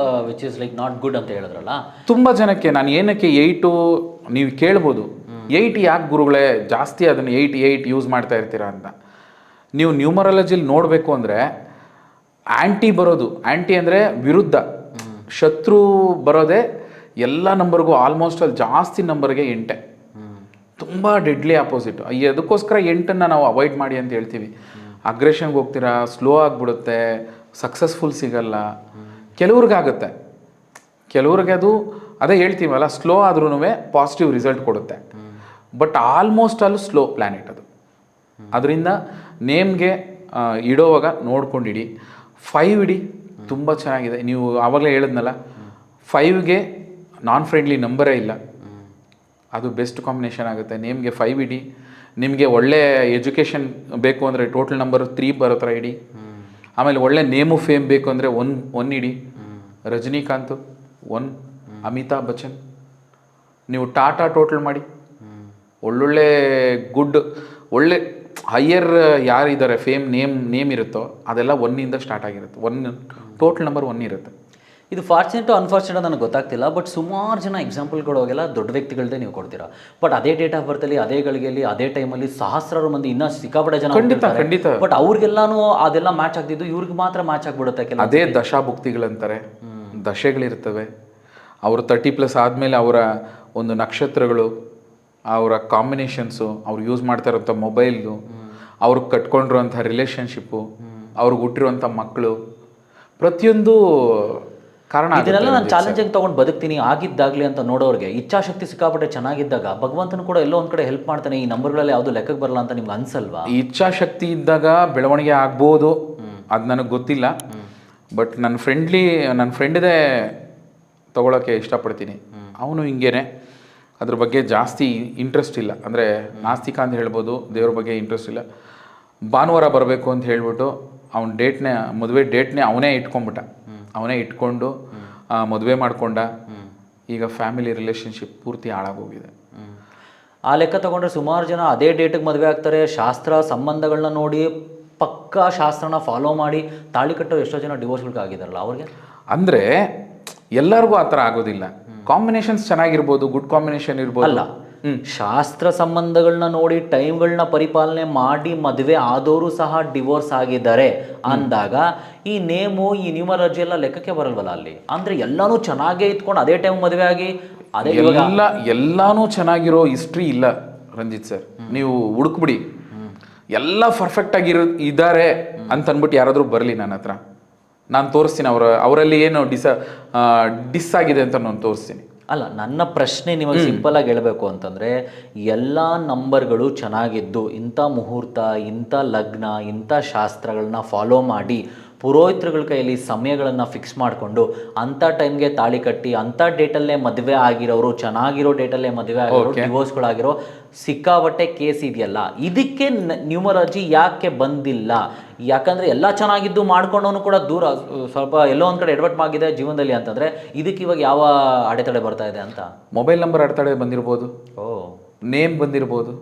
which is like not good ಅಂತ ಹೇಳಿದ್ರಲ್ಲ. ತುಂಬ ಜನಕ್ಕೆ ನಾನು ಏನಕ್ಕೆ 8 ನೀವು ಕೇಳ್ಬೋದು, 8 ಯಾಕೆ ಗುರುಗಳೇ ಜಾಸ್ತಿ ಅದನ್ನು 8 ಯೂಸ್ ಮಾಡ್ತಾ ಇರ್ತೀರಾ ಅಂತ. ನೀವು ನ್ಯೂಮರಾಲಜಿಲಿ ನೋಡಬೇಕು ಅಂದರೆ ಆ್ಯಂಟಿ ಬರೋದು, ಆ್ಯಂಟಿ ಅಂದರೆ ವಿರುದ್ಧ, ಶತ್ರು ಬರೋದೇ ಎಲ್ಲ ನಂಬರ್ಗೂ ಆಲ್ಮೋಸ್ಟ್ ಅಲ್ಲಿ ಜಾಸ್ತಿ ನಂಬರ್ಗೆ 8 ತುಂಬ ಡೆಡ್ಲಿ ಆಪೋಸಿಟ್. ಅದಕ್ಕೋಸ್ಕರ 8ನ್ನು ನಾವು ಅವಾಯ್ಡ್ ಮಾಡಿ ಅಂತ ಹೇಳ್ತೀವಿ. ಅಗ್ರೆಷನ್ಗೆ ಹೋಗ್ತೀರಾ, ಸ್ಲೋ ಆಗಿಬಿಡುತ್ತೆ, ಸಕ್ಸಸ್ಫುಲ್ ಸಿಗಲ್ಲ. ಕೆಲವ್ರಿಗಾಗುತ್ತೆ, ಕೆಲವ್ರಿಗೆ ಅದು ಅದೇ ಹೇಳ್ತೀವಲ್ಲ, ಸ್ಲೋ ಆದ್ರೂ ಪಾಸಿಟಿವ್ ರಿಸಲ್ಟ್ ಕೊಡುತ್ತೆ. But almost all slow planet ಅದು. ಅದರಿಂದ ನೇಮ್ಗೆ ಇಡೋವಾಗ ನೋಡ್ಕೊಂಡಿಡಿ. 5 ಇಡಿ, ತುಂಬ ಚೆನ್ನಾಗಿದೆ. ನೀವು ಆವಾಗಲೇ ಹೇಳಿದ್ನಲ್ಲ, 5ಗೆ ನಾನ್ ಫ್ರೆಂಡ್ಲಿ ನಂಬರೇ ಇಲ್ಲ, ಅದು ಬೆಸ್ಟ್ ಕಾಂಬಿನೇಷನ್ ಆಗುತ್ತೆ. ನೇಮ್ಗೆ 5 ಇಡಿ. ನಿಮಗೆ ಒಳ್ಳೆ ಎಜುಕೇಷನ್ ಬೇಕು ಅಂದರೆ ಟೋಟಲ್ ನಂಬರ್ 3 ಬರೋ ಥರ ಇಡಿ. ಆಮೇಲೆ ಒಳ್ಳೆ ನೇಮು ಫೇಮ್ ಬೇಕು ಅಂದರೆ ಒನ್ ಇಡಿ. ರಜನಿಕಾಂತ್ 1, ಅಮಿತಾಬ್ ಬಚ್ಚನ್, ನೀವು ಟಾಟಾ ಟೋಟಲ್ ಮಾಡಿ. ಒಳ್ಳೊಳ್ಳೆ ಗುಡ್ ಒಳ್ಳೆ ಹೈಯರ್ ಯಾರಿದ್ದಾರೆ ಫೇಮ್ ನೇಮ್ ಇರುತ್ತೋ ಅದೆಲ್ಲ 1ಇಂದ ಸ್ಟಾರ್ಟ್ ಆಗಿರುತ್ತೆ. ಟೋಟಲ್ ನಂಬರ್ 1 ಇರುತ್ತೆ. ಇದು ಫಾರ್ಚುನೇಟು ಅನ್ಫಾರ್ಚುನೇಟ್ ನನಗೆ ಗೊತ್ತಾಗ್ತಿಲ್ಲ. ಬಟ್ ಸುಮಾರು ಜನ ಎಕ್ಸಾಂಪಲ್ಗಳಾಗೆಲ್ಲ ದೊಡ್ಡ ವ್ಯಕ್ತಿಗಳದ್ದೇ ನೀವು ಕೊಡ್ತೀರಾ. ಬಟ್ ಅದೇ ಡೇಟ್ ಆಫ್ ಬರ್ತಲ್ಲಿ, ಅದೇ ಗಳಿಗೆಯಲ್ಲಿ, ಅದೇ ಟೈಮಲ್ಲಿ ಸಹಸ್ರಾರು ಮಂದಿ ಇನ್ನೂ ಸಿಕ್ಕಾಪಟ್ಟೆ ಜನ ಖಂಡಿತ. ಬಟ್ ಅವ್ರಿಗೆಲ್ಲಾನು ಅದೆಲ್ಲ ಮ್ಯಾಚ್ ಆಗ್ತಿದ್ದು ಇವ್ರಿಗೆ ಮಾತ್ರ ಮ್ಯಾಚ್ ಆಗ್ಬಿಡುತ್ತೆ ಕೆಲವು. ಅದೇ ದಶಾಭುಕ್ತಿಗಳಂತಾರೆ. ದಶೆಗಳಿರ್ತವೆ. ಅವರು 30+ ಆದಮೇಲೆ ಅವರ ಒಂದು ನಕ್ಷತ್ರಗಳು, ಅವರ ಕಾಂಬಿನೇಷನ್ಸು, ಅವ್ರು ಯೂಸ್ ಮಾಡ್ತಾ ಇರೋಂಥ ಮೊಬೈಲು, ಅವ್ರಿಗೆ ಕಟ್ಕೊಂಡಿರೋಂಥ ರಿಲೇಷನ್ಶಿಪ್ಪು, ಅವ್ರಿಗೆ ಹುಟ್ಟಿರುವಂಥ ಮಕ್ಕಳು, ಪ್ರತಿಯೊಂದು ಕಾರಣ. ಇದನ್ನೆಲ್ಲ ನಾನು ಚಾಲೆಂಜಿಂಗ್ ತೊಗೊಂಡು ಬದುಕ್ತೀನಿ ಆಗಿದ್ದಾಗಲಿ ಅಂತ ನೋಡೋರಿಗೆ ಇಚ್ಛಾಶಕ್ತಿ ಸಿಕ್ಕಾಪಟ್ಟೆ ಚೆನ್ನಾಗಿದ್ದಾಗ ಭಗವಂತನು ಕೂಡ ಎಲ್ಲೋ ಒಂದು ಕಡೆ ಹೆಲ್ಪ್ ಮಾಡ್ತಾನೆ. ಈ ನಂಬರ್ಗಳಲ್ಲಿ ಯಾವುದು ಲೆಕ್ಕಕ್ಕೆ ಬರಲ್ಲ ಅಂತ ನಿಮ್ಗೆ ಅನ್ಸಲ್ವಾ? ಇಚ್ಛಾಶಕ್ತಿ ಇದ್ದಾಗ ಬೆಳವಣಿಗೆ ಆಗ್ಬೋದು, ಅದು ನನಗೆ ಗೊತ್ತಿಲ್ಲ. ಬಟ್ ನನ್ನ ಫ್ರೆಂಡ್ದೇ ತೊಗೊಳಕ್ಕೆ ಇಷ್ಟಪಡ್ತೀನಿ. ಅವನು ಹಿಂಗೇನೆ, ಅದ್ರ ಬಗ್ಗೆ ಜಾಸ್ತಿ ಇಂಟ್ರೆಸ್ಟ್ ಇಲ್ಲ. ಅಂದರೆ ನಾಸ್ತಿಕ ಅಂತ ಹೇಳ್ಬೋದು, ದೇವ್ರ ಬಗ್ಗೆ ಇಂಟ್ರೆಸ್ಟ್ ಇಲ್ಲ. ಭಾನುವಾರ ಬರಬೇಕು ಅಂತ ಹೇಳ್ಬಿಟ್ಟು ಅವನ ಮದುವೆ ಡೇಟ್ನೇ ಅವನೇ ಇಟ್ಕೊಂಡು ಮದುವೆ ಮಾಡಿಕೊಂಡ. ಈಗ ಫ್ಯಾಮಿಲಿ ರಿಲೇಷನ್ಶಿಪ್ ಪೂರ್ತಿ ಹಾಳಾಗೋಗಿದೆ. ಆ ಲೆಕ್ಕ ತಗೊಂಡ್ರೆ ಸುಮಾರು ಜನ ಅದೇ ಡೇಟಿಗೆ ಮದುವೆ ಆಗ್ತಾರೆ. ಶಾಸ್ತ್ರ ಸಂಬಂಧಗಳನ್ನ ನೋಡಿ ಪಕ್ಕಾ ಶಾಸ್ತ್ರನ ಫಾಲೋ ಮಾಡಿ ತಾಳಿ ಕಟ್ಟೋ ಎಷ್ಟೋ ಜನ ಡಿವೋರ್ಸ್ಗಳಿಗಾಗಿದಾರಲ್ಲ ಅವ್ರಿಗೆ. ಅಂದರೆ ಎಲ್ಲರಿಗೂ ಆ ಥರ ಆಗೋದಿಲ್ಲ. ಕಾಂಬಿನೇಷನ್ಸ್ ಚೆನ್ನಾಗಿರ್ಬೋದು, ಗುಡ್ ಕಾಂಬಿನೇಷನ್ ಇರ್ಬೋದು. ಅಲ್ಲ, ಶಾಸ್ತ್ರ ಸಂಬಂಧಗಳನ್ನ ನೋಡಿ ಟೈಮ್ಗಳನ್ನ ಪರಿಪಾಲನೆ ಮಾಡಿ ಮದುವೆ ಆದವರು ಸಹ ಡಿವೋರ್ಸ್ ಆಗಿದ್ದಾರೆ ಅಂದಾಗ ಈ ನೇಮು, ಈ ನ್ಯೂಮರಾಲಜಿ ಎಲ್ಲ ಲೆಕ್ಕಕ್ಕೆ ಬರಲ್ವಲ್ಲ ಅಲ್ಲಿ. ಅಂದ್ರೆ ಎಲ್ಲಾನು ಚೆನ್ನಾಗೇ ಇತ್ಕೊಂಡು ಅದೇ ಟೈಮ್ ಮದುವೆ ಆಗಿ ಅದೇ ಎಲ್ಲಾನು ಚೆನ್ನಾಗಿರೋ ಹಿಸ್ಟ್ರಿ ಇಲ್ಲ ರಂಜಿತ್ ಸರ್. ನೀವು ಹುಡುಕ್ಬಿಡಿ, ಎಲ್ಲ ಪರ್ಫೆಕ್ಟ್ ಇದ್ದಾರೆ ಅಂತ ಅಂದ್ಬಿಟ್ಟು ಯಾರಾದರೂ ಬರಲಿ ನನ್ನ ಹತ್ರ, ನಾನು ತೋರಿಸ್ತೀನಿ ಅವರಲ್ಲಿ ಏನು ಡಿಸ್ ಆಗಿದೆ ಅಂತ ನಾನು ತೋರಿಸ್ತೀನಿ. ಅಲ್ಲ, ನನ್ನ ಪ್ರಶ್ನೆ ನಿಮಗೆ ಸಿಂಪಲ್ ಆಗಿ ಹೇಳಬೇಕು ಅಂತಂದರೆ, ಎಲ್ಲ ನಂಬರ್ಗಳು ಚೆನ್ನಾಗಿದ್ದು ಇಂಥ ಮುಹೂರ್ತ, ಇಂಥ ಲಗ್ನ, ಇಂಥ ಶಾಸ್ತ್ರಗಳನ್ನ ಫಾಲೋ ಮಾಡಿ ಪುರೋಹಿತರುಗಳ ಕೈಯಲ್ಲಿ ಸಮಯಗಳನ್ನು ಫಿಕ್ಸ್ ಮಾಡಿಕೊಂಡು ಅಂಥ ಟೈಮ್ಗೆ ತಾಳಿ ಕಟ್ಟಿ ಅಂಥ ಡೇಟಲ್ಲೇ ಮದುವೆ ಆಗಿರೋರು, ಚೆನ್ನಾಗಿರೋ ಡೇಟಲ್ಲೇ ಮದುವೆ ಆಗಿರೋ, ಡಿವೋರ್ಸ್ಗಳಾಗಿರೋ ಸಿಕ್ಕಾಬಟ್ಟೆ ಕೇಸ್ ಇದೆಯಲ್ಲ. ಇದಕ್ಕೆ ನ್ಯೂಮರಾಲಜಿ ಯಾಕೆ ಬಂದಿಲ್ಲ? ಯಾಕಂದರೆ ಎಲ್ಲ ಚೆನ್ನಾಗಿದ್ದು ಮಾಡ್ಕೊಂಡವನು ಕೂಡ ದೂರ ಸ್ವಲ್ಪ ಎಲ್ಲೋ ಒಂದು ಕಡೆ ಎಡವಟ್ ಆಗಿದೆ ಜೀವನದಲ್ಲಿ ಅಂತಂದರೆ ಇದಕ್ಕೆ ಇವಾಗ ಯಾವ ಅಡೆತಡೆ ಬರ್ತಾ ಇದೆ ಅಂತ? ಮೊಬೈಲ್ ನಂಬರ್ ಅಡೆತಡೆ ಬಂದಿರ್ಬೋದು, ನೇಮ್ ಬಂದಿರ್ಬೋದು.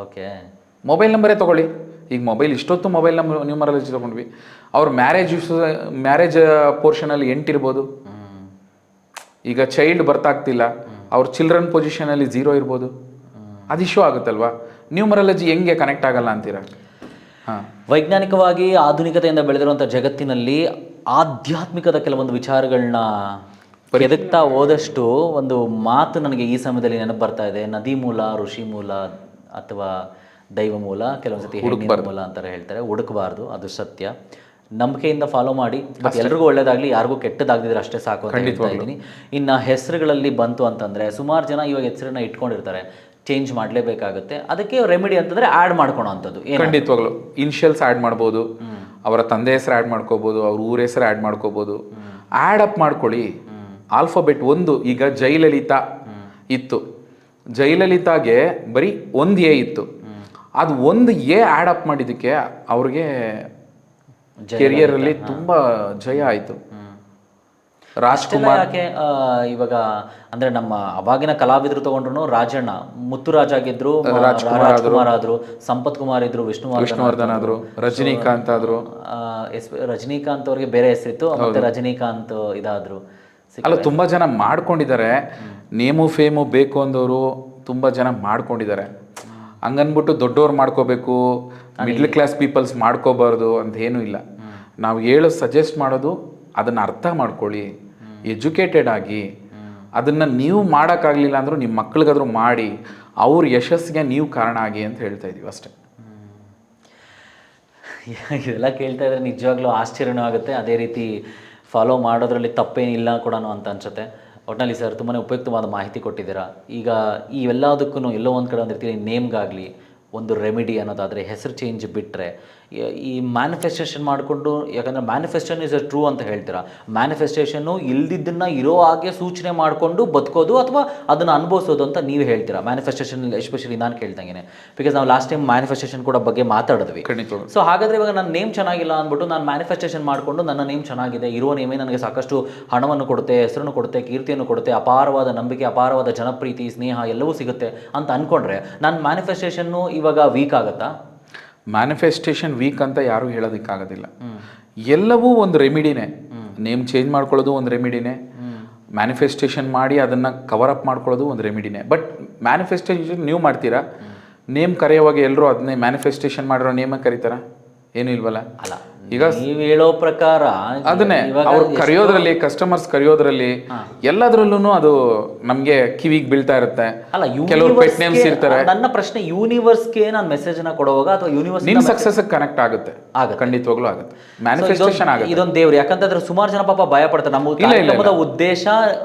ಓಕೆ, ಮೊಬೈಲ್ ನಂಬರೇ ತೊಗೊಳ್ಳಿ. ಈಗ ಮೊಬೈಲ್ ಇಷ್ಟೊತ್ತು ಮೊಬೈಲ್ ನ್ಯೂಮರಾಲಜಿ ತೊಗೊಂಡ್ವಿ. ಅವ್ರ ಮ್ಯಾರೇಜ್ ಪೋರ್ಷನಲ್ಲಿ 8 ಇರ್ಬೋದು. ಈಗ ಚೈಲ್ಡ್ ಬರ್ತಾಗ್ತಿಲ್ಲ, ಅವ್ರ ಚಿಲ್ಡ್ರನ್ ಪೊಸಿಷನಲ್ಲಿ 0 ಇರ್ಬೋದು. ಅದು ಇಶ್ಯೂ ಆಗುತ್ತಲ್ವಾ? ನ್ಯೂಮರಾಲಜಿ ಹೆಂಗೆ ಕನೆಕ್ಟ್ ಆಗಲ್ಲ ಅಂತೀರಾ? ವೈಜ್ಞಾನಿಕವಾಗಿ ಆಧುನಿಕತೆಯಿಂದ ಬೆಳೆದಿರುವಂಥ ಜಗತ್ತಿನಲ್ಲಿ ಆಧ್ಯಾತ್ಮಿಕದ ಕೆಲವೊಂದು ವಿಚಾರಗಳನ್ನ ಎದುಕ್ತಾ ಹೋದಷ್ಟು ಒಂದು ಮಾತು ನನಗೆ ಈ ಸಮಯದಲ್ಲಿ ನೆನಪು ಬರ್ತಾ ಇದೆ. ನದಿ ಮೂಲ, ಋಷಿ ಮೂಲ ಅಥವಾ ದೈವ ಮೂಲ, ಕೆಲವೊಂದ್ಸತಿ ಹೆಣ್ಣಿನ ಮೂಲ ಅಂತಾರೆ ಹೇಳ್ತಾರೆ. ಹುಡುಕಬಾರ್ದು, ಅದು ಸತ್ಯ. ನಂಬಿಕೆಯಿಂದ ಫಾಲೋ ಮಾಡಿ. ಬಟ್ ಎಲ್ರಿಗೂ ಒಳ್ಳೇದಾಗಲಿ, ಯಾರಿಗೂ ಕೆಟ್ಟದಾಗದಿದ್ರೆ ಅಷ್ಟೇ ಸಾಕು ಅಂತ ಹೇಳ್ತಾ ಇದ್ದೀನಿ. ಇನ್ನು ಹೆಸರುಗಳಲ್ಲಿ ಬಂತು ಅಂತಂದರೆ ಸುಮಾರು ಜನ ಇವಾಗ ಹೆಸರನ್ನ ಇಟ್ಕೊಂಡಿರ್ತಾರೆ, ಚೇಂಜ್ ಮಾಡಲೇಬೇಕಾಗುತ್ತೆ. ಅದಕ್ಕೆ ರೆಮಿಡಿ ಅಂತಂದರೆ ಆ್ಯಡ್ ಮಾಡ್ಕೊಳೋ ಅಂಥದ್ದು. ಖಂಡಿತವಾಗ್ಲು ಇನಿಷಿಯಲ್ಸ್ ಆ್ಯಡ್ ಮಾಡ್ಬೋದು, ಅವರ ತಂದೆ ಹೆಸರು ಆ್ಯಡ್ ಮಾಡ್ಕೋಬೋದು, ಅವ್ರ ಊರ ಹೆಸರು ಆ್ಯಡ್ ಮಾಡ್ಕೋಬೋದು. ಆ್ಯಡ್ ಅಪ್ ಮಾಡ್ಕೊಳ್ಳಿ. ಆಲ್ಫಾಬೆಟ್ 1, ಈಗ ಜಯಲಲಿತಾ ಇತ್ತು, ಜಯಲಲಿತಾಗೆ ಬರೀ 1 ಎ ಇತ್ತು. ಅದು 1 ಎ ಆ್ಯಡ್ ಅಪ್ ಮಾಡಿದ್ದಕ್ಕೆ ಅವ್ರಿಗೆ ಕೆರಿಯರಲ್ಲಿ ತುಂಬ ಜಯ ಆಯಿತು. ರಾಜ್ಕುಮಾರ್ ಯಾಕೆ ಇವಾಗ ಅಂದರೆ ನಮ್ಮ ಅವಾಗಿನ ಕಲಾವಿದರು ತಗೊಂಡ್ರು ರಾಜಣ್ಣ, ಮುತ್ತುರಾಜ್ ಆಗಿದ್ರು, ರಾಜ್ಕುಮಾರ್ ಆದ್ರು, ಸಂಪತ್ ಕುಮಾರ್ ಇದ್ರು, ವಿಷ್ಣುವರ್ಧನ್ ಆದ್ರು, ರಜನಿಕಾಂತ್ ಆದ್ರು. ರಜನಿಕಾಂತ್ ಅವ್ರಿಗೆ ಬೇರೆ ಹೆಸರಿತ್ತು, ಮತ್ತೆ ರಜನಿಕಾಂತ್ ಇದಾದ್ರು. ಅಲ್ಲ, ತುಂಬ ಜನ ಮಾಡ್ಕೊಂಡಿದ್ದಾರೆ. ನೇಮು ಫೇಮು ಬೇಕು ಅಂದವರು ತುಂಬ ಜನ ಮಾಡ್ಕೊಂಡಿದ್ದಾರೆ. ಹಂಗನ್ಬಿಟ್ಟು ದೊಡ್ಡವ್ರು ಮಾಡ್ಕೋಬೇಕು, ಮಿಡ್ಲ್ ಕ್ಲಾಸ್ ಪೀಪಲ್ಸ್ ಮಾಡ್ಕೋಬಾರ್ದು ಅಂತ ಏನೂ ಇಲ್ಲ. ನಾವು ಸಜೆಸ್ಟ್ ಮಾಡೋದು ಅದನ್ನು ಅರ್ಥ ಮಾಡ್ಕೊಳ್ಳಿ, ಎಜುಕೇಟೆಡ್ ಆಗಿ. ಅದನ್ನು ನೀವು ಮಾಡೋಕ್ಕಾಗಲಿಲ್ಲ ಅಂದರೂ ನಿಮ್ಮ ಮಕ್ಳಿಗಾದ್ರೂ ಮಾಡಿ ಅವ್ರ ಯಶಸ್ಸಿಗೆ ನೀವು ಕಾರಣ ಆಗಿ ಅಂತ ಹೇಳ್ತಾ ಇದೀವಿ ಅಷ್ಟೇ. ಇದೆಲ್ಲ ಕೇಳ್ತಾ ಇದ್ರೆ ನಿಜವಾಗ್ಲೂ ಆಶ್ಚರ್ಯನೂ ಆಗುತ್ತೆ. ಅದೇ ರೀತಿ ಫಾಲೋ ಮಾಡೋದ್ರಲ್ಲಿ ತಪ್ಪೇನಿಲ್ಲ ಕೂಡ ಅಂತ ಅನ್ಸುತ್ತೆ. ಒಟ್ಟಿನಲ್ಲಿ ಸರ್ ತುಂಬಾ ಉಪಯುಕ್ತವಾದ ಮಾಹಿತಿ ಕೊಟ್ಟಿದ್ದೀರಾ. ಈಗ ಇವೆಲ್ಲದಕ್ಕೂ ಎಲ್ಲೋ ಒಂದು ಕಡೆ ಒಂದಿರ್ತೀವಿ, ನೇಮ್ಗಾಗಲಿ ಒಂದು ರೆಮಿಡಿ ಅನ್ನೋದಾದರೆ ಹೆಸರು ಚೇಂಜ್ ಬಿಟ್ಟರೆ ಈ ಮ್ಯಾನಿಫೆಸ್ಟೇಷನ್ ಮಾಡಿಕೊಂಡು, ಯಾಕಂದರೆ ಮ್ಯಾನಿಫೆಸ್ಟೇಷನ್ ಇಸ್ ಅ ಟ್ರೂ ಅಂತ ಹೇಳ್ತೀರಾ, ಮ್ಯಾನಿಫೆಸ್ಟೇಷನ್ನು ಇಲ್ದಿದ್ದನ್ನು ಇರೋ ಹಾಗೆ ಸೂಚನೆ ಮಾಡಿಕೊಂಡು ಬದುಕೋದು ಅಥವಾ ಅದನ್ನು ಅನುಭವಿಸೋದು ಅಂತ ನೀವು ಹೇಳ್ತೀರಾ. ಮ್ಯಾನಿಫೆಸ್ಟೇಷನ್ ಎಸ್ಪೆಷಲಿ ನಾನು ಕೇಳ್ದಂಗೆ, ಬಿಕಾಸ್ ನಾವು ಲಾಸ್ಟ್ ಟೈಮ್ ಮ್ಯಾನಿಫೆಸ್ಟೇಷನ್ ಕೂಡ ಬಗ್ಗೆ ಮಾತಾಡಿದ್ವಿ. ಸೊ ಹಾಗಾದರೆ ಇವಾಗ ನನ್ನ ನೇಮ್ ಚೆನ್ನಾಗಿಲ್ಲ ಅಂದ್ಬಿಟ್ಟು ನಾನು ಮ್ಯಾನಿಫೆಸ್ಟೇಷನ್ ಮಾಡಿಕೊಂಡು ನನ್ನ ನೇಮ್ ಚೆನ್ನಾಗಿದೆ, ಇರೋ ನೇಮೇ ನನಗೆ ಸಾಕಷ್ಟು ಹಣವನ್ನು ಕೊಡುತ್ತೆ, ಹೆಸರನ್ನು ಕೊಡುತ್ತೆ, ಕೀರ್ತಿಯನ್ನು ಕೊಡುತ್ತೆ, ಅಪಾರವಾದ ನಂಬಿಕೆ, ಅಪಾರವಾದ ಜನಪ್ರೀತಿ, ಸ್ನೇಹ ಎಲ್ಲವೂ ಸಿಗುತ್ತೆ ಅಂತ ಅಂದ್ಕೊಂಡ್ರೆ ನನ್ನ ಮ್ಯಾನಿಫೆಸ್ಟೇಷನ್ನು ಇವಾಗ ವೀಕ್ ಆಗುತ್ತಾ? ಮ್ಯಾನಿಫೆಸ್ಟೇಷನ್ ವೀಕ್ ಅಂತ ಯಾರೂ ಹೇಳೋದಕ್ಕಾಗೋದಿಲ್ಲ. ಎಲ್ಲವೂ ಒಂದು ರೆಮಿಡಿನೇ. ನೇಮ್ ಚೇಂಜ್ ಮಾಡ್ಕೊಳ್ಳೋದು ಒಂದು ರೆಮಿಡಿನೇ, ಮ್ಯಾನಿಫೆಸ್ಟೇಷನ್ ಮಾಡಿ ಅದನ್ನು ಕವರ್ ಅಪ್ ಮಾಡ್ಕೊಳ್ಳೋದು ಒಂದು ರೆಮಿಡಿನೇ. ಬಟ್ ಮ್ಯಾನಿಫೆಸ್ಟೇಷನ್ ನೀವು ಮಾಡ್ತೀರಾ, ನೇಮ್ ಕರೆಯುವಾಗ ಎಲ್ಲರೂ ಅದನ್ನೇ ಮ್ಯಾನಿಫೆಸ್ಟೇಷನ್ ಮಾಡಿರೋ ನೇಮ ಕರೀತಾರ? ಏನೂ ಇಲ್ವಲ್ಲ. ಅಲ್ಲ, ಈಗ ನೀವು ಹೇಳೋ ಪ್ರಕಾರ ಅದನ್ನೇ ಅವ್ರು ಕರೆಯೋದ್ರಲ್ಲಿ, ಕಸ್ಟಮರ್ಸ್ ಕರೆಯೋದ್ರಲ್ಲಿ ಎಲ್ಲದರಲ್ಲೂ ಅದು ನಮಗೆ ಕಿವಿಗೆ ಬೀಳ್ತಾ ಇರುತ್ತೆ. ಅಲ್ಲ, ಕೆಲವರು ಪೆಟ್ ನೇಮ್ಸ್ ಇರ್ತಾರೆ. ನನ್ನ ಪ್ರಶ್ನೆ, ಯೂನಿವರ್ಸ್ಗೆ ನಾನು ಮೆಸೇಜ್ ನ ಕೊಡುವಾಗ ಅಥವಾ ಯೂನಿವರ್ಸ್ ನಿಮ್ ಸಕ್ಸಸ್ ಕನೆಕ್ಟ್ ಆಗುತ್ತೆ, ಖಂಡಿತವಾಗ್ಲೂ ಆಗುತ್ತೆ, ಮ್ಯಾನಿಫೆಸ್ಟೇಷನ್ ಆಗುತ್ತೆ. ಇದೊಂದು ದೇವ್ರು, ಯಾಕಂತಂದ್ರೆ ಸುಮಾರು ಜನ ಪಾಪ ಭಯ ಪಡ್ತಾರೆ. ನಮ್ಮ ಕಾರ್ಯಕ್ರಮದ ಉದ್ದೇಶ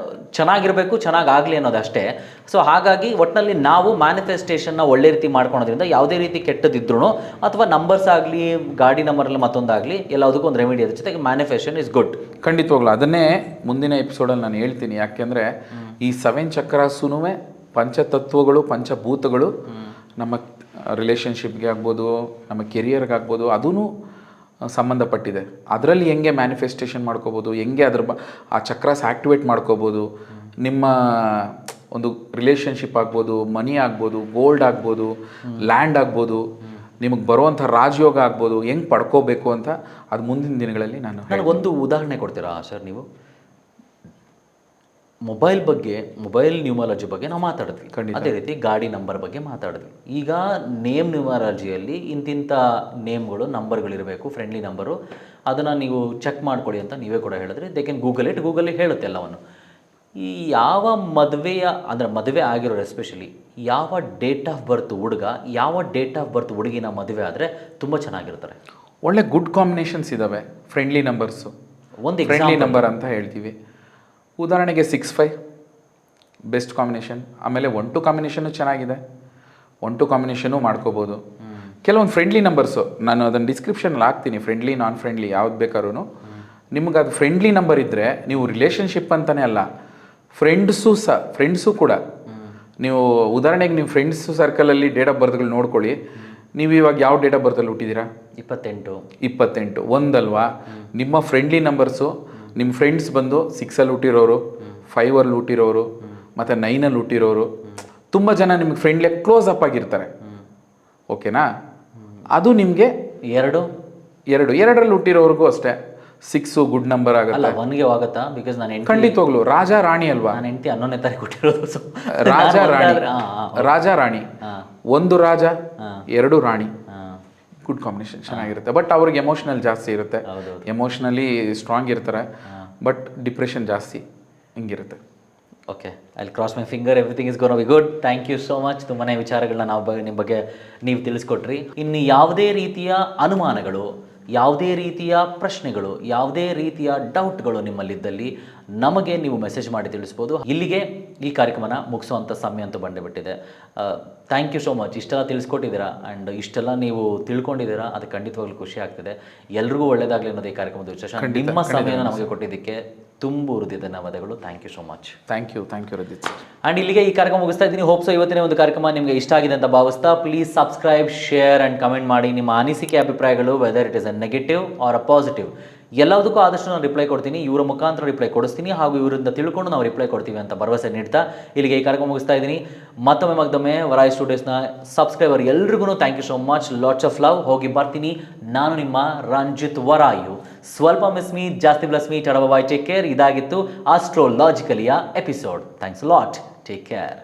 ಚೆನ್ನಾಗಿರ್ಬೇಕು, ಚೆನ್ನಾಗಾಗಲಿ ಅನ್ನೋದು ಅಷ್ಟೇ. ಸೊ ಹಾಗಾಗಿ ಒಟ್ಟಿನಲ್ಲಿ ನಾವು ಮ್ಯಾನಿಫೆಸ್ಟೇಷನ್ನ ಒಳ್ಳೆ ರೀತಿ ಮಾಡ್ಕೊಳೋದ್ರಿಂದ ಯಾವುದೇ ರೀತಿ ಕೆಟ್ಟದಿದ್ರು ಅಥವಾ ನಂಬರ್ಸ್ ಆಗಲಿ, ಗಾಡಿ ನಂಬರಲ್ಲಿ ಮತ್ತೊಂದಾಗಲಿ, ಎಲ್ಲದಕ್ಕೂ ಒಂದು ರೆಮಿಡಿ ಅದ್ರ ಜೊತೆಗೆ ಮ್ಯಾನಿಫೆಸ್ಟೇಷನ್ ಇಸ್ ಗುಡ್. ಖಂಡಿತವಾಗ್ಲು ಅದನ್ನೇ ಮುಂದಿನ ಎಪಿಸೋಡಲ್ಲಿ ನಾನು ಹೇಳ್ತೀನಿ. ಯಾಕೆಂದರೆ ಈ 7 ಚಕ್ರಾಸುನೂ ಪಂಚತತ್ವಗಳು, ಪಂಚಭೂತಗಳು ನಮ್ಮ ರಿಲೇಷನ್ಶಿಪ್ಗೆ ಆಗ್ಬೋದು, ನಮ್ಮ ಕೆರಿಯರ್ಗೆ ಆಗ್ಬೋದು, ಅದೂ ಸಂಬಂಧಪಟ್ಟಿದೆ. ಅದರಲ್ಲಿ ಹೆಂಗೆ ಮ್ಯಾನಿಫೆಸ್ಟೇಷನ್ ಮಾಡ್ಕೋಬೋದು, ಹೆಂಗೆ ಆ ಚಕ್ರಾಸ್ ಆ್ಯಕ್ಟಿವೇಟ್ ಮಾಡ್ಕೋಬೋದು, ನಿಮ್ಮ ಒಂದು ರಿಲೇಷನ್ಶಿಪ್ ಆಗ್ಬೋದು, ಮನಿ ಆಗ್ಬೋದು, ಗೋಲ್ಡ್ ಆಗ್ಬೋದು, ಲ್ಯಾಂಡ್ ಆಗ್ಬೋದು, ನಿಮಗೆ ಬರುವಂಥ ರಾಜಯೋಗ ಆಗ್ಬೋದು, ಹೆಂಗೆ ಪಡ್ಕೋಬೇಕು ಅಂತ ಅದು ಮುಂದಿನ ದಿನಗಳಲ್ಲಿ ನನಗೊಂದು ಉದಾಹರಣೆ ಕೊಡ್ತೀರಾ ಸರ್? ನೀವು ಮೊಬೈಲ್ ಬಗ್ಗೆ, ಮೊಬೈಲ್ ನ್ಯೂಮರಾಲಜಿ ಬಗ್ಗೆ ನಾವು ಮಾತಾಡಿದ್ವಿ, ಅದೇ ರೀತಿ ಗಾಡಿ ನಂಬರ್ ಬಗ್ಗೆ ಮಾತಾಡಿದ್ವಿ. ಈಗ ನೇಮ್ ನ್ಯೂಮರಾಲಜಿಯಲ್ಲಿ ಇಂತಿಂಥ ನೇಮ್ಗಳು, ನಂಬರ್ಗಳಿರಬೇಕು, ಫ್ರೆಂಡ್ಲಿ ನಂಬರು, ಅದನ್ನು ನೀವು ಚೆಕ್ ಮಾಡ್ಕೊಳ್ಳಿ ಅಂತ ನೀವೇ ಕೂಡ ಹೇಳಿದ್ರಿ. ದೇ ಕ್ಯಾನ್ ಗೂಗಲಲ್ಲಿ ಹೇಳುತ್ತೆ ಎಲ್ಲವನ್ನು. ಈ ಯಾವ ಮದುವೆಯ, ಅಂದರೆ ಮದುವೆ ಆಗಿರೋರು ಎಸ್ಪೆಷಲಿ ಯಾವ ಡೇಟ್ ಆಫ್ ಬರ್ತ್ ಹುಡುಗ, ಯಾವ ಡೇಟ್ ಆಫ್ ಬರ್ತ್ ಹುಡುಗಿನ ಮದುವೆ ಆದರೆ ತುಂಬ ಚೆನ್ನಾಗಿರ್ತಾರೆ? ಒಳ್ಳೆ ಗುಡ್ ಕಾಂಬಿನೇಷನ್ಸ್ ಇದ್ದಾವೆ ಫ್ರೆಂಡ್ಲಿ ನಂಬರ್ಸು. ಒಂದು ಫ್ರೆಂಡ್ಲಿ ನಂಬರ್ ಅಂತ ಹೇಳ್ತೀವಿ. ಉದಾಹರಣೆಗೆ 6-5 ಬೆಸ್ಟ್ ಕಾಂಬಿನೇಷನ್. ಆಮೇಲೆ 1-2 ಕಾಂಬಿನೇಷನ್ನು ಚೆನ್ನಾಗಿದೆ, 1-2 ಕಾಂಬಿನೇಷನ್ನು ಮಾಡ್ಕೋಬೋದು. ಕೆಲವೊಂದು ಫ್ರೆಂಡ್ಲಿ ನಂಬರ್ಸು ನಾನು ಅದನ್ನು ಡಿಸ್ಕ್ರಿಪ್ಷನಲ್ಲಿ ಹಾಕ್ತೀನಿ, ಫ್ರೆಂಡ್ಲಿ, ನಾನ್ ಫ್ರೆಂಡ್ಲಿ ಯಾವ್ದು ಬೇಕಾದ್ರೂ. ನಿಮ್ಗೆ ಅದು ಫ್ರೆಂಡ್ಲಿ ನಂಬರ್ ಇದ್ದರೆ ನೀವು ರಿಲೇಷನ್ಶಿಪ್ ಅಂತಲೇ ಅಲ್ಲ, ಫ್ರೆಂಡ್ಸು ಕೂಡ ನೀವು ಉದಾಹರಣೆಗೆ ನೀವು ಫ್ರೆಂಡ್ಸು ಸರ್ಕಲಲ್ಲಿ ಡೇಟ್ ಆಫ್ ಬರ್ತ್ಗಳು ನೋಡ್ಕೊಳ್ಳಿ. ನೀವು ಇವಾಗ ಯಾವ ಡೇಟ್ ಆಫ್ ಬರ್ತಲ್ಲಿ ಹುಟ್ಟಿದ್ದೀರಾ? 28 ಒಂದಲ್ವಾ? ನಿಮ್ಮ ಫ್ರೆಂಡ್ಲಿ ನಂಬರ್ಸು, ನಿಮ್ಮ ಫ್ರೆಂಡ್ಸ್ ಬಂದು 6ಅಲ್ಲಿ ಹುಟ್ಟಿರೋರು, 5ಅಲ್ಲಿ ಹುಟ್ಟಿರೋರು, ಮತ್ತು 9ಅಲ್ಲಿ ಹುಟ್ಟಿರೋರು, ತುಂಬ ಜನ ನಿಮ್ಗೆ ಫ್ರೆಂಡ್ಲಿ ಕ್ಲೋಸ್ ಅಪ್ ಆಗಿರ್ತಾರೆ. ಓಕೆನಾ? ಅದು ನಿಮಗೆ 2ರಲ್ಲಿ ಹುಟ್ಟಿರೋರ್ಗೂ ಅಷ್ಟೇ 6 ಗುಡ್ ನಂಬರ್ ಆಗುತ್ತೆ. 1ಗೆ ಆಗುತ್ತಾ? ಬಿಕಾಸ್ ನಾನು ಖಂಡಿತವಾಗ್ಲು ರಾಜ ರಾಣಿ ಅಲ್ವಾ? ನಾನು ಹೆಂಡತಿ 11ನೇ ತಾರೀಕು ಹುಟ್ಟಿರೋದು. ರಾಜ ರಾಣಿ, 1 ರಾಜ 2 ರಾಣಿ, ಗುಡ್ ಕಾಂಬಿನೇಷನ್, ಚೆನ್ನಾಗಿರುತ್ತೆ. ಬಟ್ ಅವ್ರಿಗೆ ಎಮೋಷನಲ್ ಜಾಸ್ತಿ ಇರುತ್ತೆ, ಎಮೋಷ್ನಲಿ ಸ್ಟ್ರಾಂಗ್ ಇರ್ತಾರೆ, ಬಟ್ ಡಿಪ್ರೆಷನ್ ಜಾಸ್ತಿ, ಹಿಂಗಿರುತ್ತೆ. Okay, I cross my finger, everything is gonna be good. Thank you so much. ತುಂಬಾ ವಿಚಾರಗಳನ್ನ ನಿಮ್ಮ ಬಗ್ಗೆ ನೀವು ತಿಳಿಸ್ಕೊಟ್ರಿ. ಇನ್ನು ಯಾವುದೇ ರೀತಿಯ ಅನುಮಾನಗಳು, ಯಾವುದೇ ರೀತಿಯ ಪ್ರಶ್ನೆಗಳು, ಯಾವುದೇ ರೀತಿಯ ಡೌಟ್ಗಳು ನಿಮ್ಮಲ್ಲಿದ್ದಲ್ಲಿ ನಮಗೆ ನೀವು ಮೆಸೇಜ್ ಮಾಡಿ ತಿಳಿಸ್ಬೋದು. ಇಲ್ಲಿಗೆ ಈ ಕಾರ್ಯಕ್ರಮನ ಮುಗಿಸುವಂಥ ಸಮಯ ಅಂತೂ ಬಂದುಬಿಟ್ಟಿದೆ. Thank you so much. ಇಷ್ಟೆಲ್ಲ ತಿಳಿಸ್ಕೊಟ್ಟಿದ್ದೀರಾ ಆ್ಯಂಡ್ ಇಷ್ಟೆಲ್ಲ ನೀವು ತಿಳ್ಕೊಂಡಿದ್ದೀರಾ, ಅದು ಖಂಡಿತವಾಗ್ಲೂ ಖುಷಿ ಆಗ್ತಿದೆ. ಎಲ್ರಿಗೂ ಒಳ್ಳೆಯದಾಗಲಿ ಅನ್ನೋದು ಈ ಕಾರ್ಯಕ್ರಮದ ವಿಶೇಷ. ನಿಮ್ಮ ಸಮಯನ ನಮಗೆ ಕೊಟ್ಟಿದ್ದಕ್ಕೆ ತುಂಬ ಹೃದಯದ ಧನ್ಯವಾದಗಳು. Thank you so much. Thank you Rajit sir. And ಇಲ್ಲಿಗೆ ಈ ಕಾರ್ಯಕ್ರಮ ಮುಗಿಸ್ತಾ ಇದ್ದೀನಿ. ಹೋಪ್ಸೋ ಇವತ್ತಿನ ಒಂದು ಕಾರ್ಯಕ್ರಮ ನಿಮಗೆ ಇಷ್ಟ ಆಗಿದೆ ಅಂತ ಭಾವಿಸ್ತಾ, please subscribe, share and comment ಮಾಡಿ. ನಿಮ್ಮ ಅನಿಸಿಕೆ, ಅಭಿಪ್ರಾಯಗಳು, whether it is a negative or a positive, ಎಲ್ಲದಕ್ಕೂ ಆದಷ್ಟು ನಾನು ರಿಪ್ಲೈ ಕೊಡ್ತೀನಿ. ಇವರ ಮುಖಾಂತರ ರಿಪ್ಲೈ ಕೊಡಿಸ್ತೀನಿ, ಹಾಗೂ ಇವರಿಂದ ತಿಳ್ಕೊಂಡು ನಾವು ರಿಪ್ಲೈ ಕೊಡ್ತೀವಿ ಅಂತ ಭರವಸೆ ನೀಡ್ತಾ ಇಲ್ಲಿಗೆ ಈ ಕಾರ್ಯಕ್ರಮ ಮುಗಿಸ್ತಾ ಇದ್ದೀನಿ. ಮತ್ತೊಮ್ಮೆ ವರಾಯಿ ಸ್ಟುಡಿಯೋಸ್ನ ಸಬ್ಸ್ಕ್ರೈಬರ್ ಎಲ್ರಿಗೂ thank you so much. Lots of love. ಹೋಗಿ ಬರ್ತೀನಿ. ನಾನು ನಿಮ್ಮ ರಂಜಿತ್ ವರಾಯು. ಸ್ವಲ್ಪ ಮಿಸ್ ಮೀ, ಜಾಸ್ತಿ bless me. Tata bye bye, take care. ಇದಾಗಿತ್ತು ಆಸ್ಟ್ರೋಲಾಜಿಕಲಿಯ episode. Thanks lot. Take care.